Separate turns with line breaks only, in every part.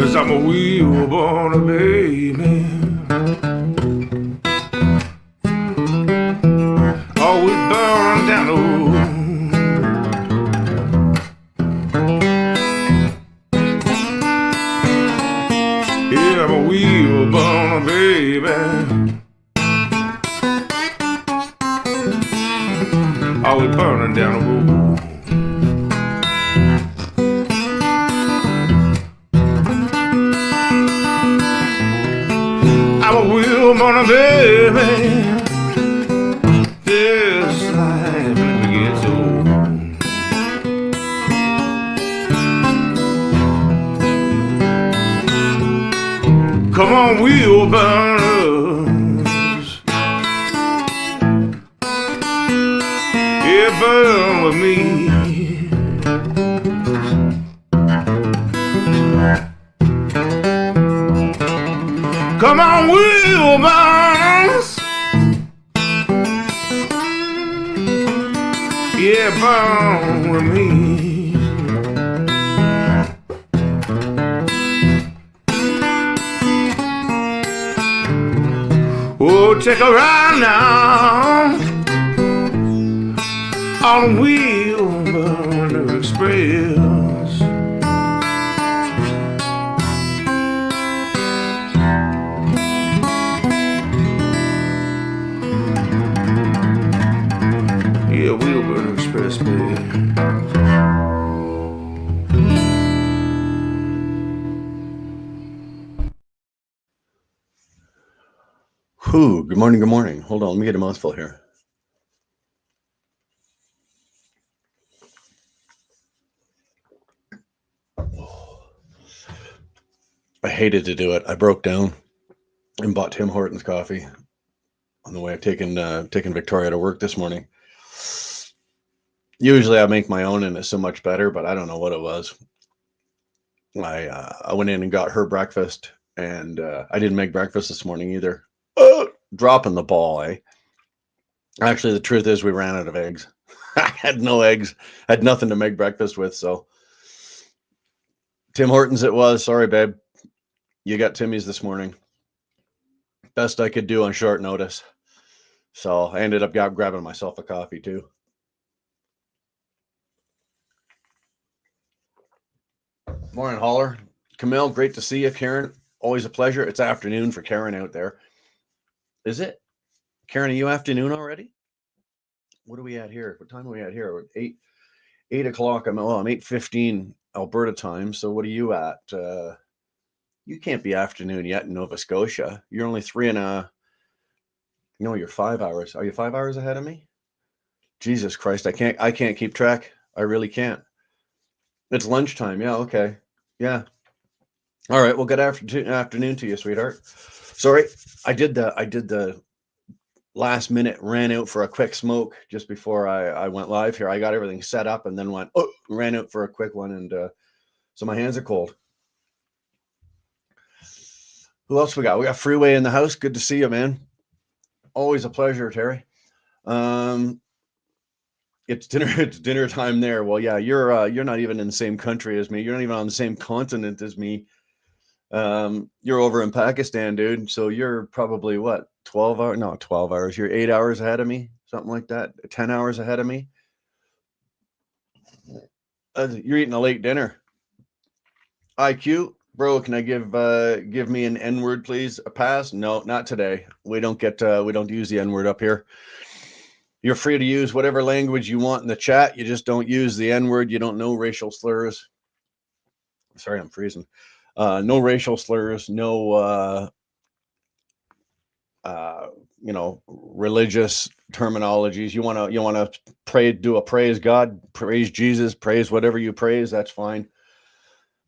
'cause I'm a wheel-born baby. Oh, we burn down the road. Yeah, I'm a wheel-born baby. Oh, we burning down the road. I'm a wheel-born baby. This life never gets old. Come on, wheel burners, yeah, burn with me. Come on, wheel burners, yeah, burn with me. Oh, take a ride now on the Wheelburner Express. Yeah, Wheelburner Express, baby.
Whew, good morning, good morning. Hold on, let me get a mouthful here. I hated to do it. I broke down and bought Tim Hortons coffee on the way of taking Victoria to work this morning. Usually I make my own and it's so much better, but I don't know what it was. I went in and got her breakfast, and I didn't make breakfast this morning either. Dropping the ball, eh? Actually, the truth is we ran out of eggs. I had no eggs, had nothing to make breakfast with, so Tim Hortons it was. Sorry, babe. You got Timmy's this morning. Best I could do on short notice. So I ended up grabbing myself a coffee too. Morning, Holler. Camille, great to see you. Karen, always a pleasure. It's afternoon for Karen out there. Is it? Karen, are you afternoon already? What are we at here? What time are we at here? We're 8 o'clock. I'm 8:15 Alberta time. So what are you at? You can't be afternoon yet in Nova Scotia. You're only you're 5 hours. Are you 5 hours ahead of me? Jesus Christ, I can't keep track. I really can't. It's lunchtime. Yeah, okay. Yeah. All right, well, good afternoon to you, sweetheart. Sorry, I did the last minute, ran out for a quick smoke just before I went live here. I got everything set up and then ran out for a quick one, and so my hands are cold. Who else we got? We got Freeway in the house. Good to see you, man. Always a pleasure, Terry. It's dinner time there. Well, yeah, you're not even in the same country as me. You're not even on the same continent as me. You're over in Pakistan, dude. So you're probably what, 12 hours? No, 12 hours. You're 8 hours ahead of me, something like that. 10 hours ahead of me. You're eating a late dinner. IQ, bro, can I give me an N-word, please? A pass? No, not today. We don't use the N-word up here. You're free to use whatever language you want in the chat. You just don't use the N-word. You don't know racial slurs. Sorry, I'm freezing. No racial slurs, no religious terminologies. You wanna pray, do a praise God, praise Jesus, praise whatever you praise, that's fine.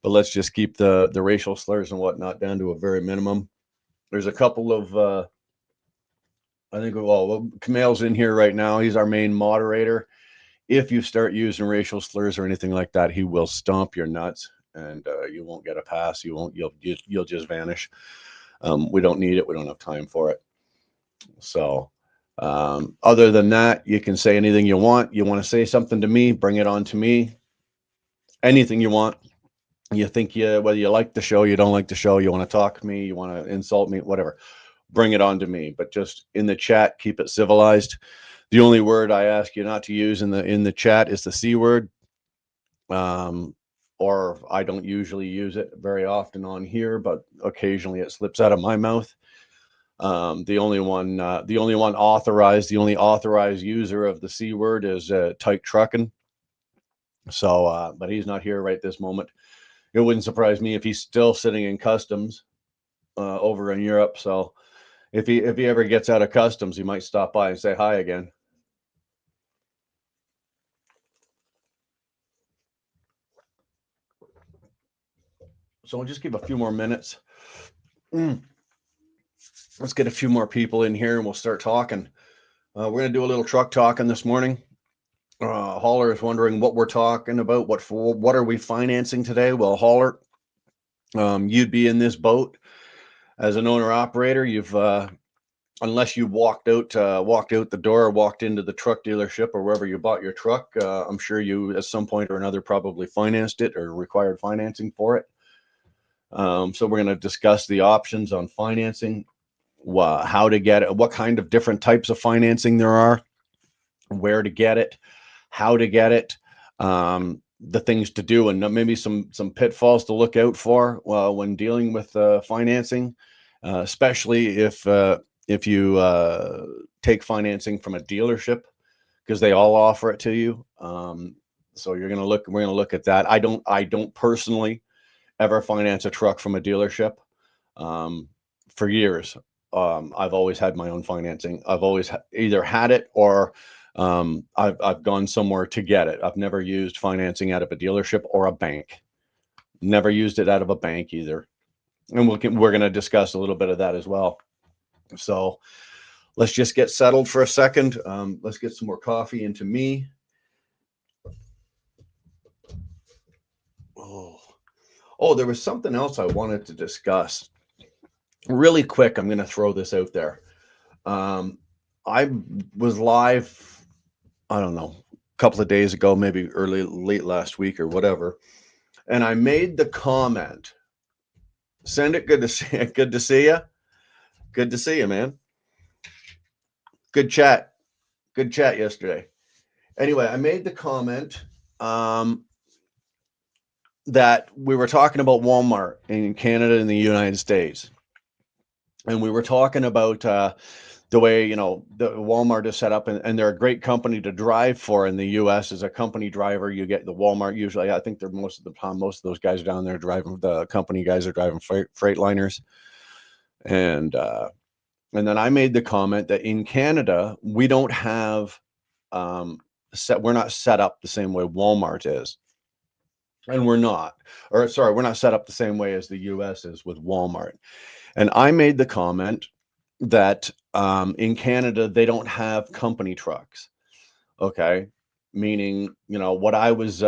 But let's just keep the racial slurs and whatnot down to a very minimum. There's a couple of I think, Camille's in here right now. He's our main moderator. If you start using racial slurs or anything like that, he will stomp your nuts, and you won't get a pass. You'll just vanish. We don't need it. We don't have time for it. So other than that, you can say anything you want. You want to say something to me, bring it on to me. Anything you want. You think whether you like the show, you don't like the show, you want to talk to me, you want to insult me, whatever, bring it on to me. But just in the chat, keep it civilized. The only word I ask you not to use in the chat is the C word. Or I don't usually use it very often on here, but occasionally it slips out of my mouth. The only authorized user of the C word is Tyke Truckin'. So, but he's not here right this moment. It wouldn't surprise me if he's still sitting in customs over in Europe. So if he ever gets out of customs, he might stop by and say hi again. So we'll just give a few more minutes. Let's get a few more people in here and we'll start talking. We're going to do a little truck talking this morning. Holler is wondering what we're talking about. What are we financing today? Well, Holler, you'd be in this boat as an owner operator. You've unless you walked out the door, or walked into the truck dealership or wherever you bought your truck. I'm sure you at some point or another probably financed it or required financing for it. So we're going to discuss the options on financing, how to get it, what kind of different types of financing there are, where to get it, how to get it, the things to do, and maybe some pitfalls to look out for when dealing with financing, especially if you take financing from a dealership, because they all offer it to you. So we're going to look at that. I don't personally ever finance a truck from a dealership. For years, I've always had my own financing. I've always either had it or I've gone somewhere to get it. I've never used financing out of a dealership or a bank. Never used it out of a bank either. And we're going to discuss a little bit of that as well. So let's just get settled for a second. Let's get some more coffee into me. Oh, there was something else I wanted to discuss. Really quick, I'm going to throw this out there. I was live, I don't know, a couple of days ago, maybe late last week or whatever, and I made the comment. Send it. Good to see you. Good to see you. Good to see you, man. Good chat. Good chat yesterday. Anyway, I made the comment that we were talking about Walmart in Canada and the United States. And we were talking about the way, the Walmart is set up, and they're a great company to drive for in the US. As a company driver, you get the Walmart usually. I think they're most of the time, most of those guys down there driving, the company guys are driving Freightliners. And then I made the comment that in Canada, we don't have we're not set up the same way Walmart is. And we're not set up the same way as the US is with Walmart. And I made the comment that in Canada, they don't have company trucks. Okay. Meaning, what I was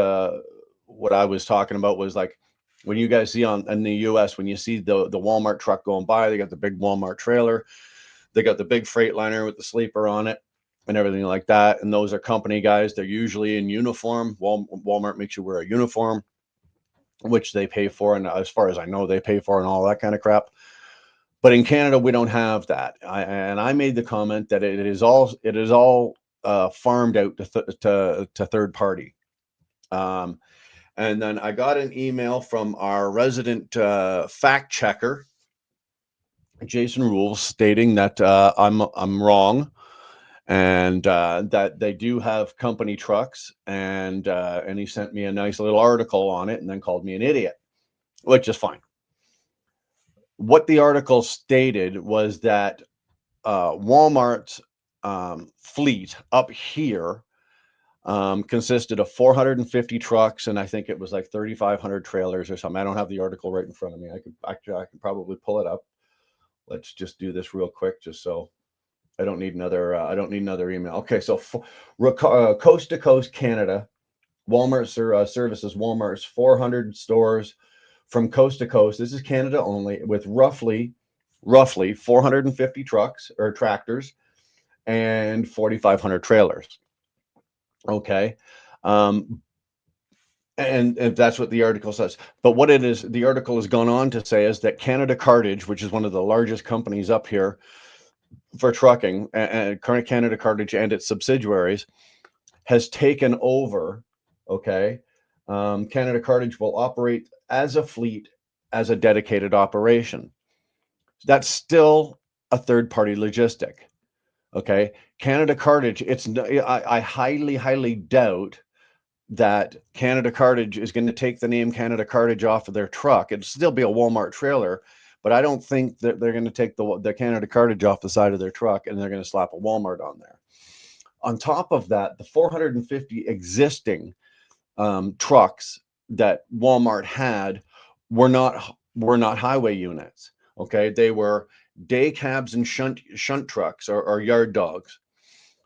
talking about was like, when you guys see in the US, when you see the Walmart truck going by, they got the big Walmart trailer, they got the big Freightliner with the sleeper on it and everything like that. And those are company guys. They're usually in uniform. Walmart makes you wear a uniform, which they pay for. And as far as I know, they pay for and all that kind of crap. But in Canada, we don't have that. I made the comment that it is all farmed out to third party. And then I got an email from our resident fact checker, Jason Rules, stating that I'm wrong, and that they do have company trucks. And he sent me a nice little article on it, and then called me an idiot, which is fine. What the article stated was that Walmart's fleet up here consisted of 450 trucks, and I think it was like 3,500 trailers or something. I don't have the article right in front of me. I could probably pull it up. Let's just do this real quick, just so I don't need another email. Okay, so coast to coast Canada, Walmart services Walmart's 400 stores from coast to coast. This is Canada only, with roughly 450 trucks or tractors and 4,500 trailers. Okay. And And that's what the article says. But what it is, the article has gone on to say is that Canada Cartage, which is one of the largest companies up here for trucking, and current Canada Cartage and its subsidiaries, has taken over. Okay. Canada Cartage will operate as a fleet, as a dedicated operation. That's still a third party logistic. Okay. Canada Cartage, I highly doubt that Canada Cartage is going to take the name Canada Cartage off of their truck. It'd still be a Walmart trailer, but I don't think that they're going to take the Canada Cartage off the side of their truck and they're going to slap a Walmart on there. On top of that, the 450 existing trucks that Walmart had were not highway units. Okay, they were day cabs and shunt trucks or yard dogs.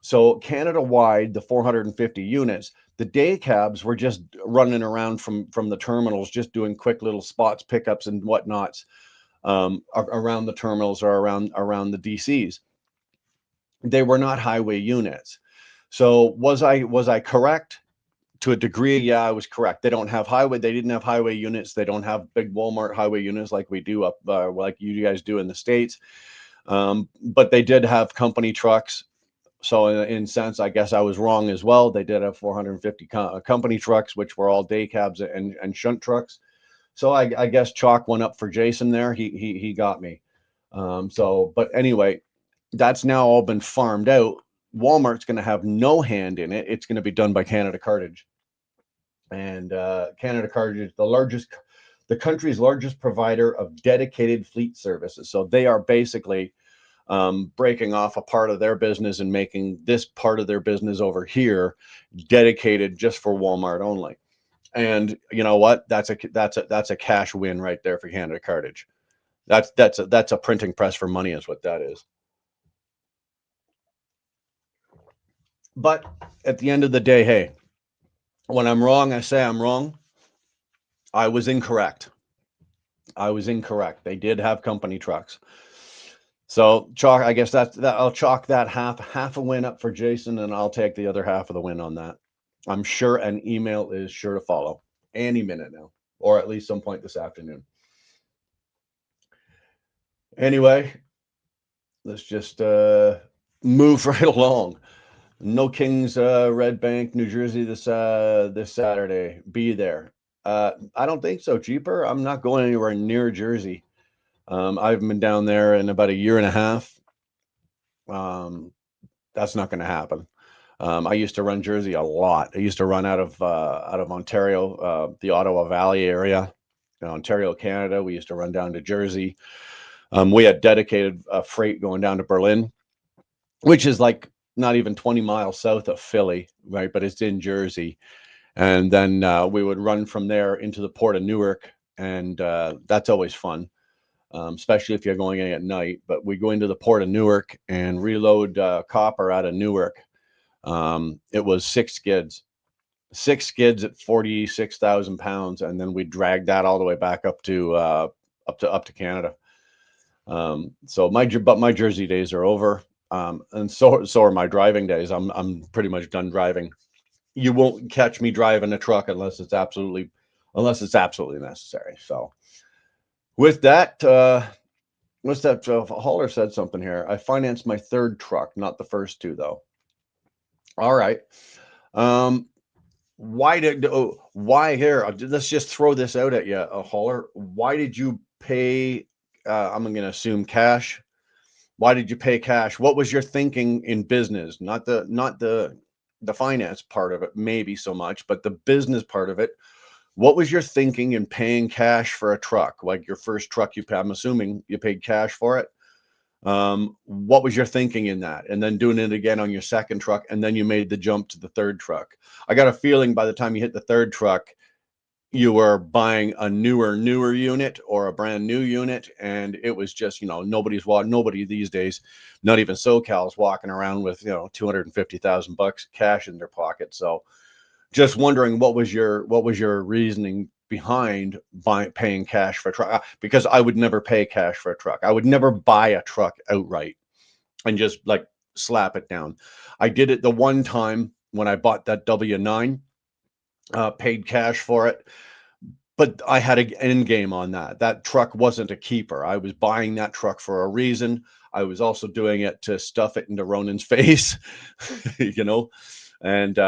So Canada wide, the 450 units, the day cabs were just running around from the terminals, just doing quick little spots, pickups, and whatnots around the terminals or around the DCs. They were not highway units. So was I correct? To a degree, yeah, I was correct. They didn't have highway units. They don't have big Walmart highway units like we do up, like you guys do in the States. But they did have company trucks. So in sense, I guess I was wrong as well. They did have 450 company trucks, which were all day cabs and shunt trucks. So I guess chalk went up for Jason there. He got me. But anyway, that's now all been farmed out. Walmart's going to have no hand in it. It's going to be done by Canada Cartage. And Canada Cartage is the country's largest provider of dedicated fleet services. So they are basically breaking off a part of their business and making this part of their business over here dedicated just for Walmart only. And you know what? That's a cash win right there for Canada Cartage. That's a printing press for money is what that is. But at the end of the day, hey, when I'm wrong, I say I'm wrong. I was incorrect. They did have company trucks. So chalk, I guess that I'll chalk that half a win up for Jason, and I'll take the other half of the win on that. I'm sure an email is sure to follow any minute now, or at least some point this afternoon. Anyway, let's just move right along. No Kings, Red Bank, New Jersey this Saturday. Be there. I don't think so, Jeeper. I'm not going anywhere near Jersey. I haven't been down there in about a year and a half. That's not going to happen. I used to run Jersey a lot. I used to run out of Ontario, the Ottawa Valley area, Ontario, Canada. We used to run down to Jersey. We had dedicated freight going down to Berlin, which is like not even 20 miles south of Philly, right? But it's in Jersey. And then we would run from there into the port of Newark. And that's always fun, especially if you're going in at night. But we go into the port of Newark and reload copper out of Newark. It was 6 skids at 46,000 pounds. And then we dragged that all the way back up to Canada. So my Jersey days are over. And so are my driving days. I'm pretty much done driving. You won't catch me driving a truck unless it's absolutely necessary. So with that, what's that? Hauler said something here. I financed my 3rd truck, not the first 2 though. All right. Why here? Let's just throw this out at you, Hauler. Why did you pay? I'm going to assume cash. Why did you pay cash? What was your thinking in business? Not the finance part of it, maybe so much, but the business part of it. What was your thinking in paying cash for a truck? Like your first truck, I'm assuming you paid cash for it. What was your thinking in that? And then doing it again on your 2nd truck, and then you made the jump to the 3rd truck. I got a feeling by the time you hit the 3rd truck, you were buying a newer unit or a brand new unit, and it was just, nobody these days, not even SoCal's walking around with $250,000 cash in their pocket. So just wondering what was your reasoning behind paying cash for a truck? Because I would never pay cash for a truck. I would never buy a truck outright and just like slap it down. I did it the one time when I bought that W9. paid cash for it. But I had an end game on that. That truck wasn't a keeper. I was buying that truck for a reason. I was also doing it to stuff it into Ronan's face, you know. And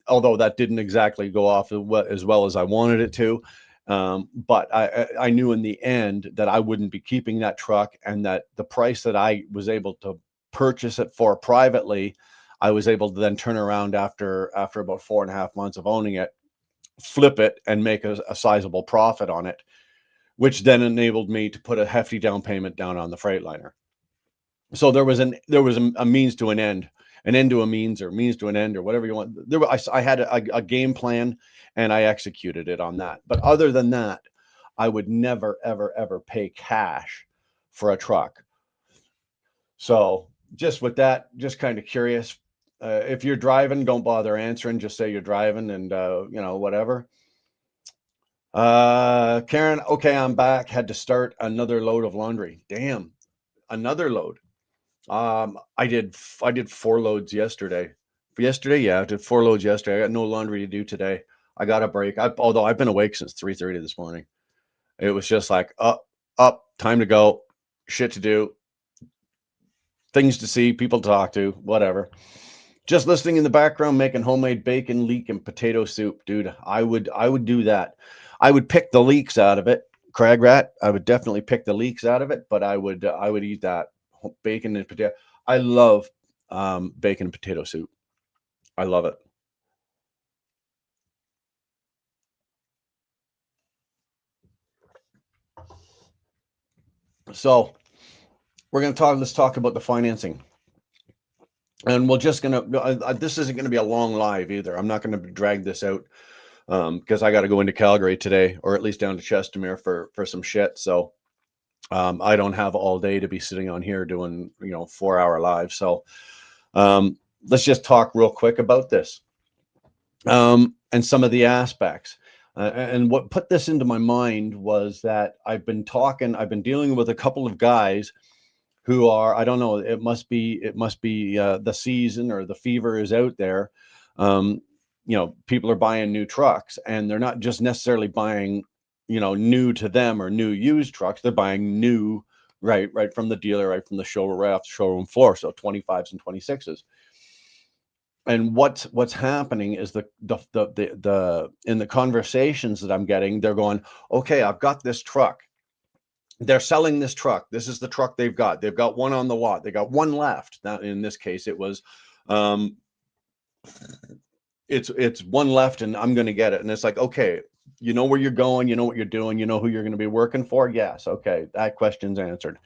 although that didn't exactly go off as well as I wanted it to, but I knew in the end that I wouldn't be keeping that truck, and that the price that I was able to purchase it for privately, I was able to then turn around after about 4.5 months of owning it, flip it, and make a sizable profit on it, which then enabled me to put a hefty down payment down on the Freightliner. So there was a means to an end to a means, or means to an end, or whatever you want. I had a game plan, and I executed it on that. But other than that, I would never, ever, ever pay cash for a truck. So just with that, just kind of curious. If you're driving, don't bother answering. Just say you're driving, and whatever. Karen, okay, I'm back. Had to start another load of laundry. Damn, another load. I did 4 loads yesterday. Yeah, I did 4 loads yesterday. I got no laundry to do today. I got a break. Although I've been awake since 3:30 this morning. It was just like up, time to go, shit to do, things to see, people to talk to, whatever. Just listening in the background, making homemade bacon, leek, and potato soup, dude. I would do that. I would pick the leeks out of it, Crag Rat. I would definitely pick the leeks out of it, but I would eat that bacon and potato. I love bacon and potato soup. I love it. So let's talk about the financing. And we're just gonna. This isn't going to be a long live either. I'm not going to drag this out because I got to go into Calgary today, or at least down to Chestermere for some shit. So I don't have all day to be sitting on here doing 4-hour live. So let's just talk real quick about this and some of the aspects. And what put this into my mind was that I've been dealing with a couple of guys who are, I don't know, it must be the season, or the fever is out there. People are buying new trucks, and they're not just necessarily buying, new to them or new used trucks. They're buying new, right from the dealer, right from the showroom, right off the showroom floor. So 25s and 26s. And what's happening is the in the conversations that I'm getting, they're going, okay, I've got this truck. They're selling this truck. This is the truck they've got. They've got one on the lot. They got one left. Now, in this case, it was, it's one left, and I'm going to get it. And it's like, okay, you know where you're going. You know what you're doing. You know who you're going to be working for. Yes. Okay. That question's answered.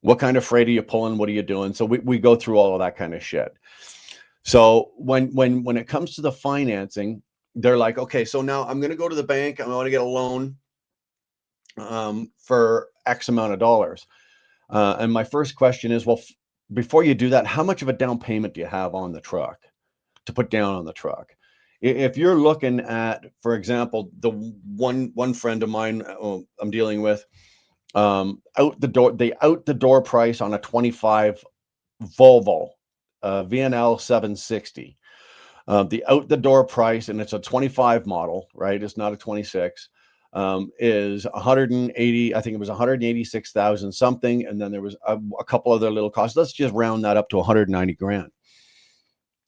What kind of freight are you pulling? What are you doing? So we go through all of that kind of shit. So when it comes to the financing, they're like, okay, so now I'm going to go to the bank. I want to get a loan for X amount of dollars. And my first question is, well, before you do that, how much of a down payment do you have on the truck to put down on the truck? If you're looking at, for example, the one friend of mine I'm dealing with, out the door price on a 25 Volvo VNL 760. The out the door price, and it's a 25 model, right? It's not a 26. Is 180. I think it was 186,000 something, and then there was a couple other little costs. Let's just round that up to 190 grand.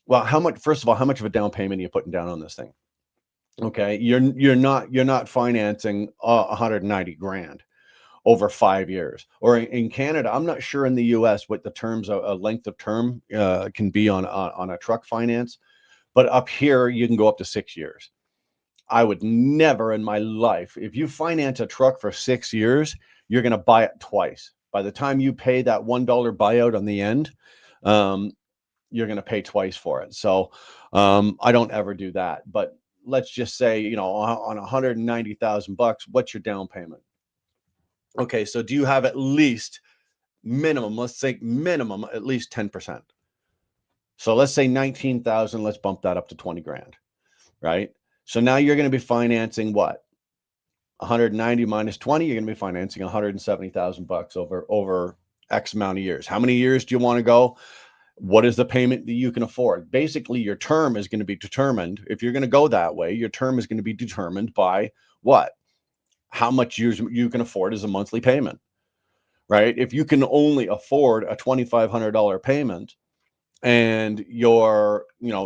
Well, first of all, how much of a down payment are you putting down on this thing? Okay, you're not financing 190 grand over 5 years. Or in Canada, I'm not sure in the US what the terms of a length of term can be on a truck finance, but up here you can go up to 6 years. I would never in my life, if you finance a truck for 6 years, you're going to buy it twice. By the time you pay that $1 buyout on the end, you're going to pay twice for it. So I don't ever do that. But let's just say, on 190,000 bucks, what's your down payment? Okay, so do you have at least minimum, let's say minimum, at least 10%. So let's say 19,000, let's bump that up to 20 grand, right? So now you're going to be financing what? 190 minus 20, you're going to be financing 170,000 bucks over X amount of years. How many years do you want to go? What is the payment that you can afford? Basically, your term is going to be determined. If you're going to go that way, your term is going to be determined by what? How much you can afford as a monthly payment, right? If you can only afford a $2,500 payment and your,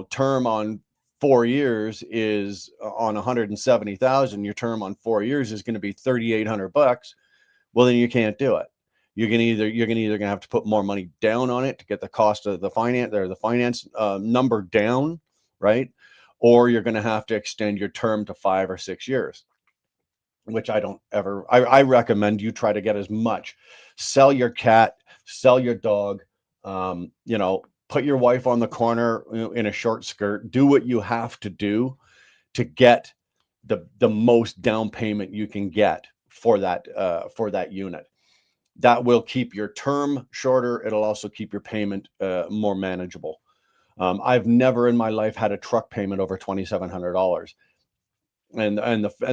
term on 4 years is on 170,000, your term on 4 years is going to be $3,800. Well, then you can't do it. You're gonna have to put more money down on it to get the cost of the finance number down, right? Or you're gonna have to extend your term to 5 or 6 years, which I recommend you try to get as much. Sell your cat, sell your dog, put your wife on the corner in a short skirt. Do what you have to do to get the most down payment you can get for that unit. That will keep your term shorter. It'll also keep your payment more manageable. I've never in my life had a truck payment over $2,700, and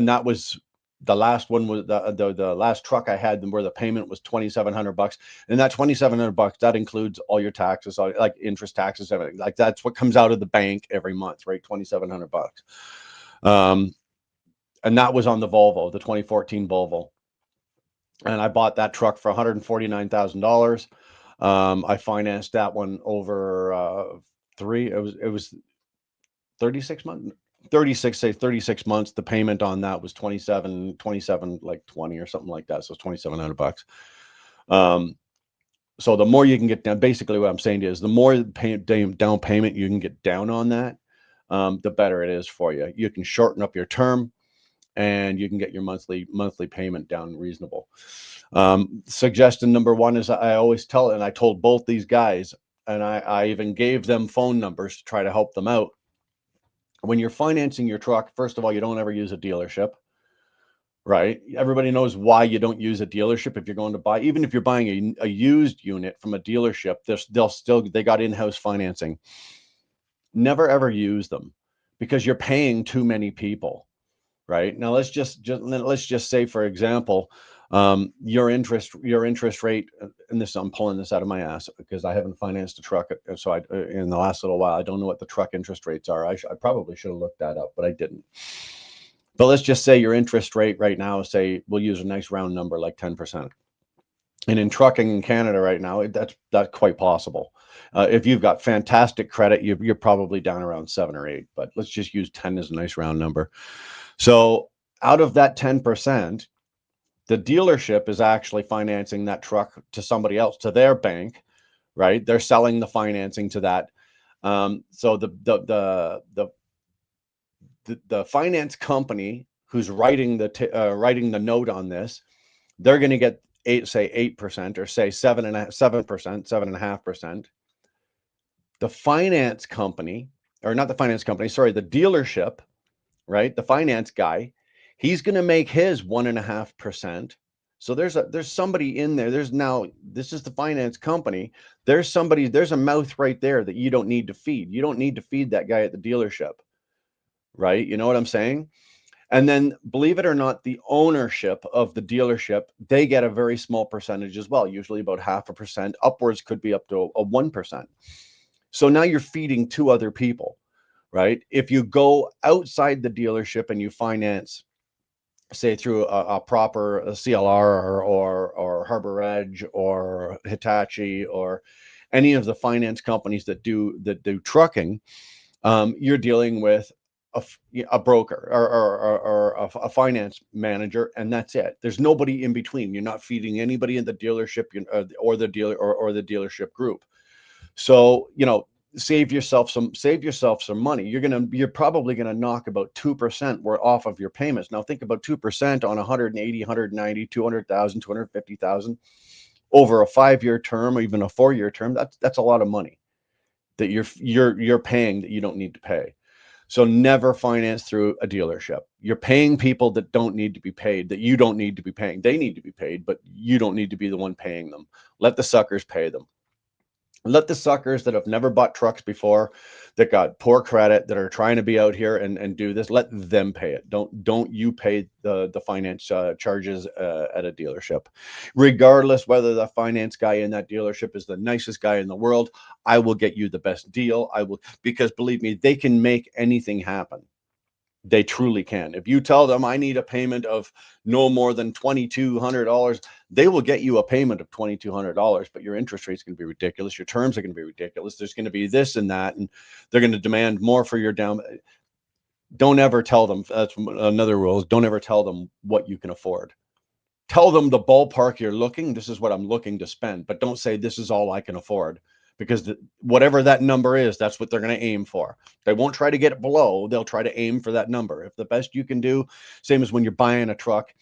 that was the last one. Was the last truck I had where the payment was $2,700, and that $2,700 that includes all your taxes, like interest, taxes, everything. Like that's what comes out of the bank every month, right? $2,700. And that was on the Volvo, the 2014 Volvo. And I bought that truck for $149,000. I financed that one over it was 36 months, 36 months. The payment on that was 27, like 20 or something like that. So it's $2,700. So the more you can get down, basically what I'm saying is the more down payment you can get down on that, the better it is for you. You can shorten up your term, and you can get your monthly payment down reasonable. Suggestion number one is I always tell, and I told both these guys, and I even gave them phone numbers to try to help them out. When you're financing your truck, first of all, you don't ever use a dealership, right? Everybody knows why you don't use a dealership. If you're going to buy, even if you're buying a used unit from a dealership, they got in-house financing. Never ever use them because you're paying too many people. Right now, let's just say, for example, your interest rate, and this, I'm pulling this out of my ass because I haven't financed a truck, so in the last little while I don't know what the truck interest rates are. I probably should have looked that up, but I didn't. But let's just say your interest rate right now, say we'll use a nice round number like 10%. And in trucking in Canada right now, that's quite possible. If you've got fantastic credit, you're probably down around 7 or 8. But let's just use 10 as a nice round number. So out of that 10%, the dealership is actually financing that truck to somebody else, to their bank, right? They're selling the financing to that. So the finance company who's writing the note on this, they're going to get 8% or say 7.5%. The finance company, or not the finance company, sorry, the dealership, right? The finance guy, he's going to make his 1.5%. So there's somebody in there. This is the finance company. There's a mouth right there that you don't need to feed. You don't need to feed that guy at the dealership, right? You know what I'm saying? And then, believe it or not, the ownership of the dealership, they get a very small percentage as well, usually about 0.5%, upwards could be up to a 1%. So now you're feeding 2 other people, right? If you go outside the dealership and you finance, say through a proper CLR or Harbor Edge or Hitachi or any of the finance companies that do trucking, you're dealing with a broker or a finance manager, and that's it. There's nobody in between. You're not feeding anybody in the dealership or the dealer or the dealership group. So, save yourself some money. You're probably gonna knock about 2% off of your payments. Now think about 2% on 180, 190, 200,000, 250,000 over a 5-year term or even a 4-year term. That's a lot of money that you're paying that you don't need to pay. So never finance through a dealership. You're paying people that don't need to be paid, that you don't need to be paying. They need to be paid, but you don't need to be the one paying them. Let the suckers pay them. Let the suckers that have never bought trucks before, that got poor credit, that are trying to be out here and do this, let them pay it. Don't you pay the finance charges at a dealership, regardless whether the finance guy in that dealership is the nicest guy in the world. I will get you the best deal. I will, because believe me, they can make anything happen. They truly can. If you tell them I need a payment of no more than $2,200, they will get you a payment of $2,200, but your interest rate's going to be ridiculous. Your terms are going to be ridiculous. There's going to be this and that, and they're going to demand more for your down. Don't ever tell them. That's another rule. Don't ever tell them what you can afford. Tell them the ballpark you're looking. This is what I'm looking to spend, but don't say this is all I can afford, because whatever that number is, that's what they're going to aim for. They won't try to get it below. They'll try to aim for that number. If the best you can do, same as when you're buying a truck,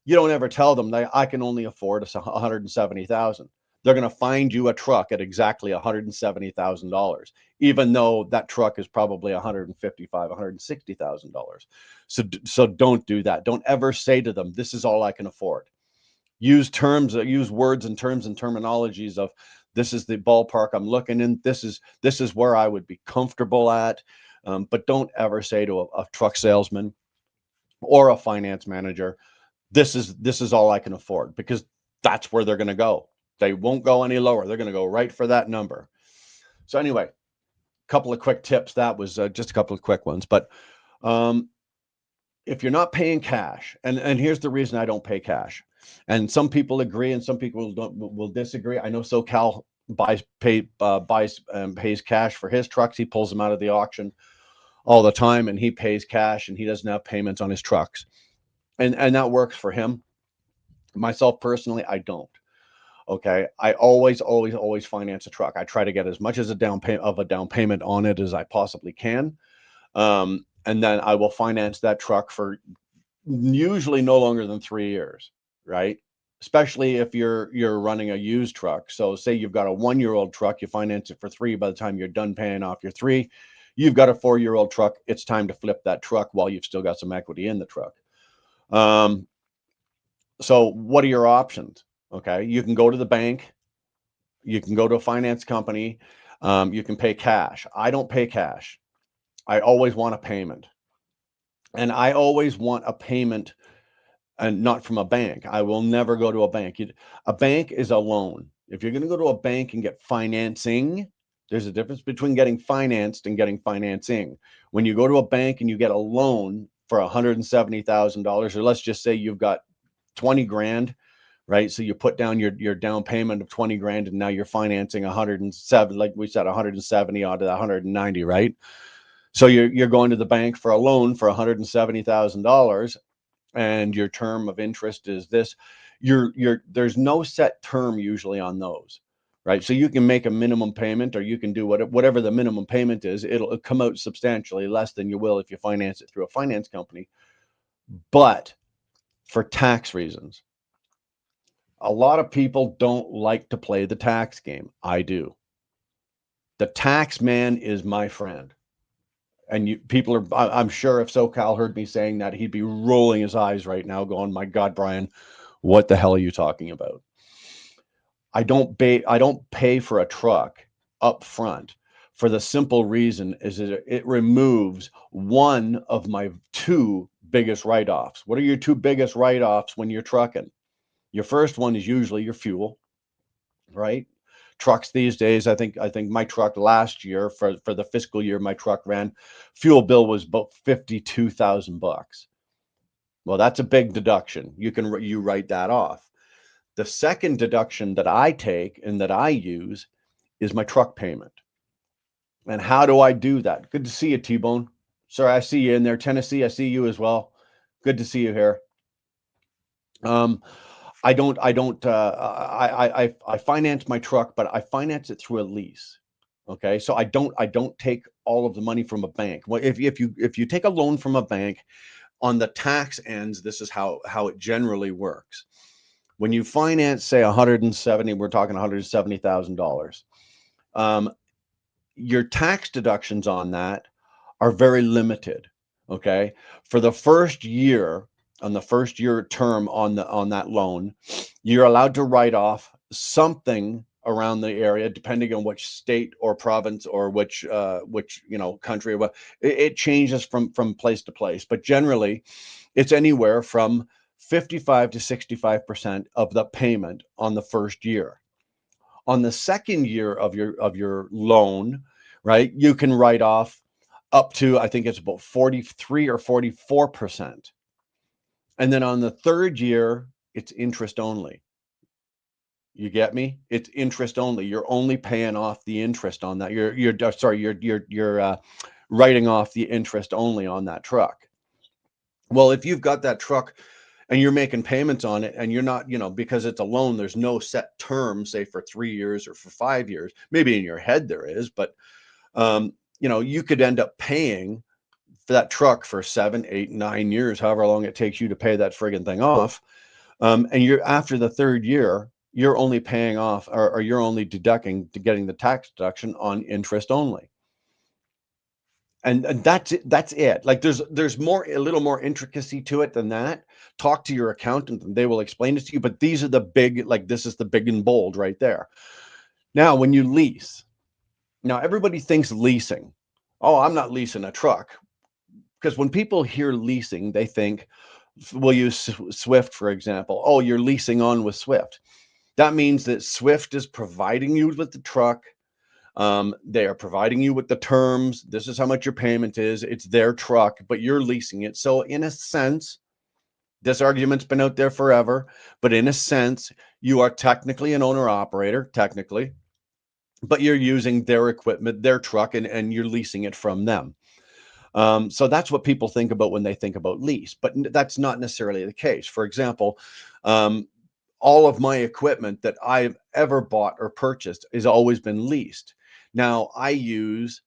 you don't ever tell them that I can only afford $170,000. They're going to find you a truck at exactly $170,000, even though that truck is probably $155,000, $160,000. So don't do that. Don't ever say to them, this is all I can afford. Use words and terms and terminologies of, this is the ballpark I'm looking in. This is where I would be comfortable at. But don't ever say to a truck salesman or a finance manager, this is all I can afford, because that's where they're going to go. They won't go any lower. They're going to go right for that number. So anyway, a couple of quick tips. That was just a couple of quick ones. But if you're not paying cash, and here's the reason I don't pay cash, and some people agree and some people will disagree. I know SoCal pays cash for his trucks. He pulls them out of the auction all the time, and he pays cash, and he doesn't have payments on his trucks, and that works for him. Myself personally, I don't. Okay, I always finance a truck. I try to get as much as a down payment on it as I possibly can. And then I will finance that truck for usually no longer than 3 years, right? Especially if you're running a used truck. So say you've got a 1-year-old truck, you finance it for 3. By the time you're done paying off your 3, you've got a 4-year-old truck. It's time to flip that truck while you've still got some equity in the truck. So what are your options? Okay, you can go to the bank, you can go to a finance company, you can pay cash. I don't pay cash. I always want a payment. And I always want a payment, and not from a bank. I will never go to a bank. A bank is a loan. If you're going to go to a bank and get financing, there's a difference between getting financed and getting financing. When you go to a bank and you get a loan for $170,000, or let's just say you've got 20 grand, right? So you put down your down payment of 20 grand, and now you're financing 107, like we said, 170 onto the 190, right? So you're going to the bank for a loan for $170,000, and your term of interest is this. There's no set term usually on those, right? So you can make a minimum payment, or you can do whatever the minimum payment is. It'll come out substantially less than you will if you finance it through a finance company. But for tax reasons, a lot of people don't like to play the tax game. I do. The tax man is my friend. And people are, I'm sure if SoCal heard me saying that, he'd be rolling his eyes right now going, my God, Brian, what the hell are you talking about? I don't pay for a truck up front for the simple reason is that it removes one of my 2 biggest write-offs. What are your 2 biggest write-offs when you're trucking? Your first one is usually your fuel, right? Trucks these days, I think my truck last year for the fiscal year my truck ran, fuel bill was about $52,000. Well, that's a big deduction. You write that off. The second deduction that I take and that I use is my truck payment. And how do I do that? Good to see you, T-Bone. Sorry, I see you in there. Tennessee, I see you as well. Good to see you here. I finance my truck, but I finance it through a lease. Okay, so I don't take all of the money from a bank. Well, if you take a loan from a bank, on the tax ends, this is how it generally works. When you finance, say we're talking $170,000. Your tax deductions on that are very limited. Okay, for the first year, on the first year term on that loan, you're allowed to write off something around the area, depending on which state or province or which country. It changes from place to place, but generally, it's anywhere from 55 to 65% of the payment on the first year. On the second year of your loan, right, you can write off up to, I think it's about 43 or 44%. And then on the third year, it's interest only. You get me? It's interest only. You're only paying off the interest on that. You're writing off the interest only on that truck. Well, if you've got that truck and you're making payments on it and you're not, because it's a loan, there's no set term, say for 3 years or for 5 years. Maybe in your head there is, but you could end up paying for that truck for 7, 8, 9 years, however long it takes you to pay that friggin' thing off. And you're after the third year, you're only paying off, or you're only getting the tax deduction on interest only. And that's it. Like there's a little more intricacy to it than that. Talk to your accountant and they will explain it to you. But these are the big, like this is the big and bold right there. Now, when you lease, now everybody thinks leasing. Oh, I'm not leasing a truck. Because when people hear leasing, they think, we'll use Swift, for example. Oh, you're leasing on with Swift. That means that Swift is providing you with the truck. They are providing you with the terms. This is how much your payment is. It's their truck, but you're leasing it. So in a sense, this argument's been out there forever, but in a sense, you are technically an owner-operator, technically, but you're using their equipment, their truck, and you're leasing it from them. So that's what people think about when they think about lease, but that's not necessarily the case. For example, all of my equipment that I've ever bought or purchased has always been leased. Now I use,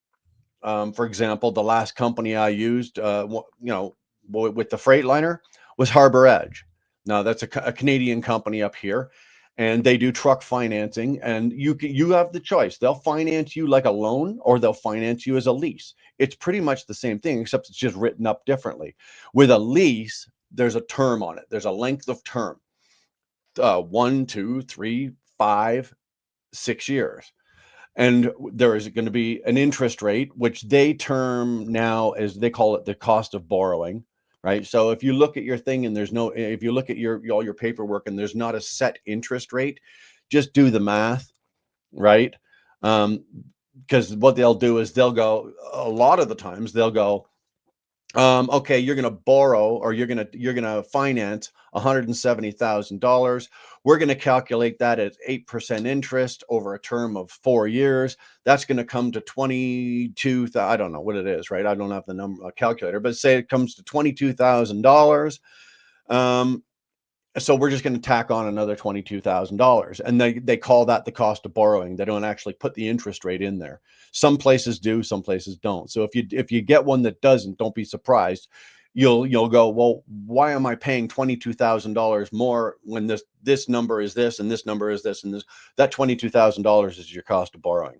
for example, the last company I used, with the Freightliner was Harbor Edge. Now that's a Canadian company up here, and they do truck financing, and you have the choice. They'll finance you like a loan or they'll finance you as a lease. It's pretty much the same thing, except it's just written up differently. With a lease, there's a term on it. There's a length of term, 1, 2, 3, 5, 6 years. And there is going to be an interest rate, which they term now as, they call it the cost of borrowing, right? So if you look at your thing and if you look at all your paperwork and there's not a set interest rate, just do the math, right? Because what they'll do is they'll go, a lot of the times they'll go, okay, you're going to borrow, or you're going to finance $170,000. We're going to calculate that at 8% interest over a term of 4 years. That's going to come to 22. I don't know what it is, right? I don't have the number calculator, but say it comes to $22,000. So we're just going to tack on another $22,000, and they call that the cost of borrowing. They don't actually put the interest rate in there. Some places do, some places don't. So if you get one that doesn't, don't be surprised. You'll go, well, why am I paying $22,000 more when this number is this and this number is this and this? That $22,000 is your cost of borrowing.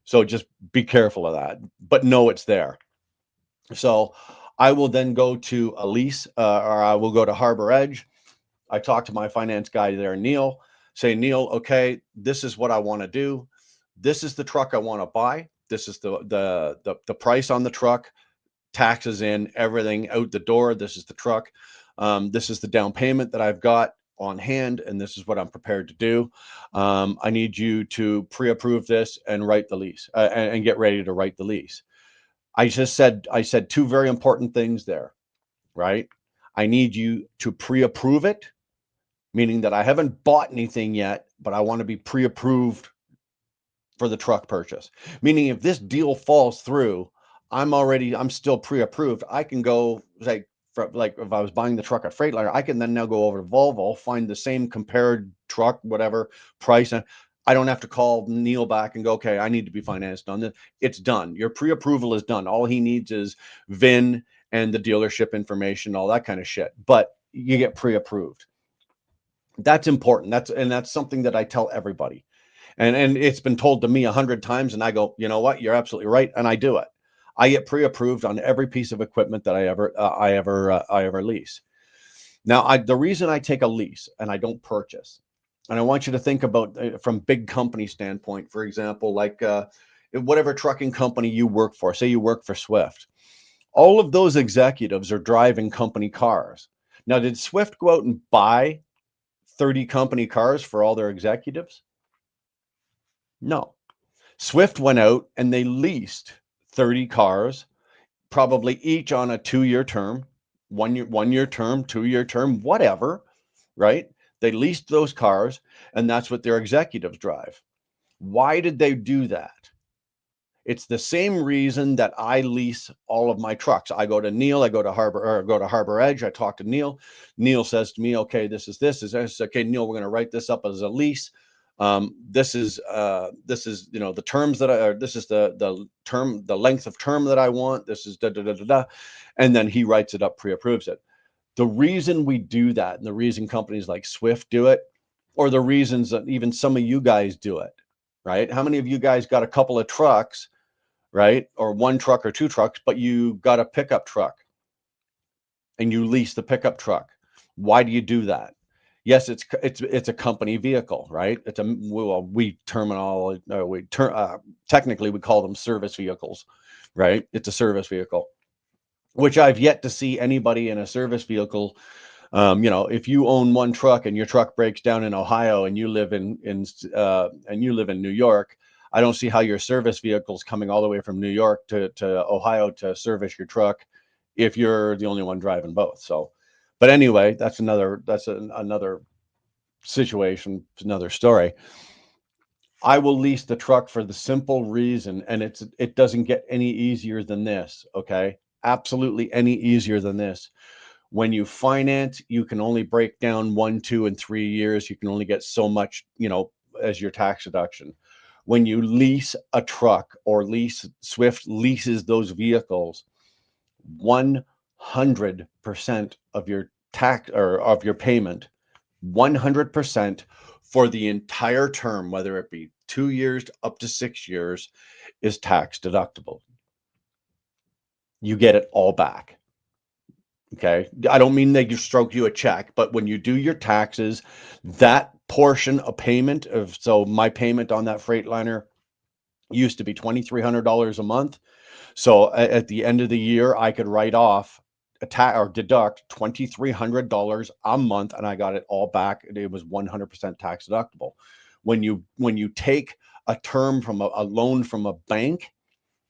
So just be careful of that, but know it's there. So I will then go to a lease, or I will go to Harbor Edge. I talk to my finance guy there, Neil, say, Neil, okay, this is what I want to do. This is the truck I want to buy. This is the price on the truck, taxes in, everything out the door. This is the truck. This is the down payment that I've got on hand, and this is what I'm prepared to do. I need you to pre-approve this and write the lease, and get ready to write the lease. I said two very important things there, right? I need you to pre-approve it, meaning that I haven't bought anything yet, but I want to be pre-approved for the truck purchase. Meaning if this deal falls through, I'm still pre-approved. I can go, like if I was buying the truck at Freightliner, I can then now go over to Volvo, find the same compared truck, whatever price. And I don't have to call Neil back and go, okay, I need to be financed on this. It's done. Your pre-approval is done. All he needs is VIN and the dealership information, all that kind of shit. But you get pre-approved. That's important. That's something that I tell everybody. And it's been told to me 100 times. And I go, you know what? You're absolutely right. And I do it. I get pre-approved on every piece of equipment that I ever lease. Now, the reason I take a lease and I don't purchase And I want you to think about from big company standpoint, for example, like whatever trucking company you work for, say you work for Swift, all of those executives are driving company cars. Now, did Swift go out and buy 30 company cars for all their executives? No. Swift went out and they leased 30 cars, probably each on a 2-year term, 1 year term, 2-year term, whatever, right? They leased those cars, and that's what their executives drive. Why did they do that? It's the same reason that I lease all of my trucks. I go to Neil, I go to Harbor Edge, I talk to Neil. Neil says to me, okay, this is this. Okay, Neil, we're going to write this up as a lease. This is the terms that this is the term, the length of term that I want. This is da da da da da, and then he writes it up, pre-approves it. The reason we do that, and the reason companies like Swift do it, or the reasons that even some of you guys do it, right? How many of you guys got a couple of trucks, right? Or one truck or two trucks, but you got a pickup truck and you lease the pickup truck? Why do you do that? Yes, it's a company vehicle, right? It's a technically we call them service vehicles, right? It's a service vehicle, which I've yet to see anybody in a service vehicle. If you own one truck and your truck breaks down in Ohio and you live in New York, I don't see how your service vehicle's coming all the way from New York to Ohio to service your truck if you're the only one driving both. So, but anyway, that's another situation, another story. I will lease the truck for the simple reason, and it doesn't get any easier than this, okay? Absolutely any easier than this. When you finance, you can only break down 1, 2, and 3 years. You can only get so much, as your tax deduction. When you lease a truck or Swift leases those vehicles, 100% of your tax or of your payment, 100% for the entire term, whether it be 2 years up to 6 years, is tax deductible. You get it all back. Okay. I don't mean they just stroke you a check, but when you do your taxes, that portion of payment so my payment on that Freightliner used to be $2,300 a month. So at the end of the year, I could write off or deduct $2,300 a month, and I got it all back. It was 100% tax deductible. When you take a term from a loan from a bank,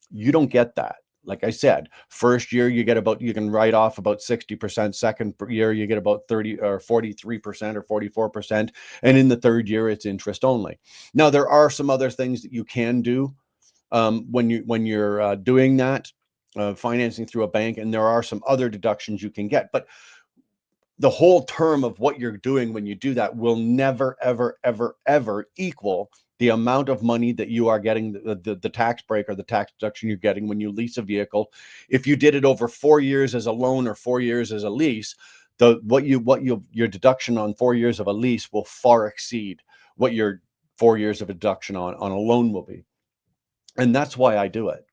you don't get that. Like I said, first year you can write off about 60%. Second year you get about 30 or 43% or 44%, and in the third year it's interest only. Now there are some other things that you can do when you're doing that, financing through a bank, and there are some other deductions you can get. But the whole term of what you're doing when you do that will never, ever, ever, ever equal the amount of money that you are getting, the tax break or the tax deduction you're getting when you lease a vehicle. If you did it over 4 years as a loan or 4 years as a lease, your deduction on 4 years of a lease will far exceed what your 4 years of deduction on a loan will be. And that's why I do it.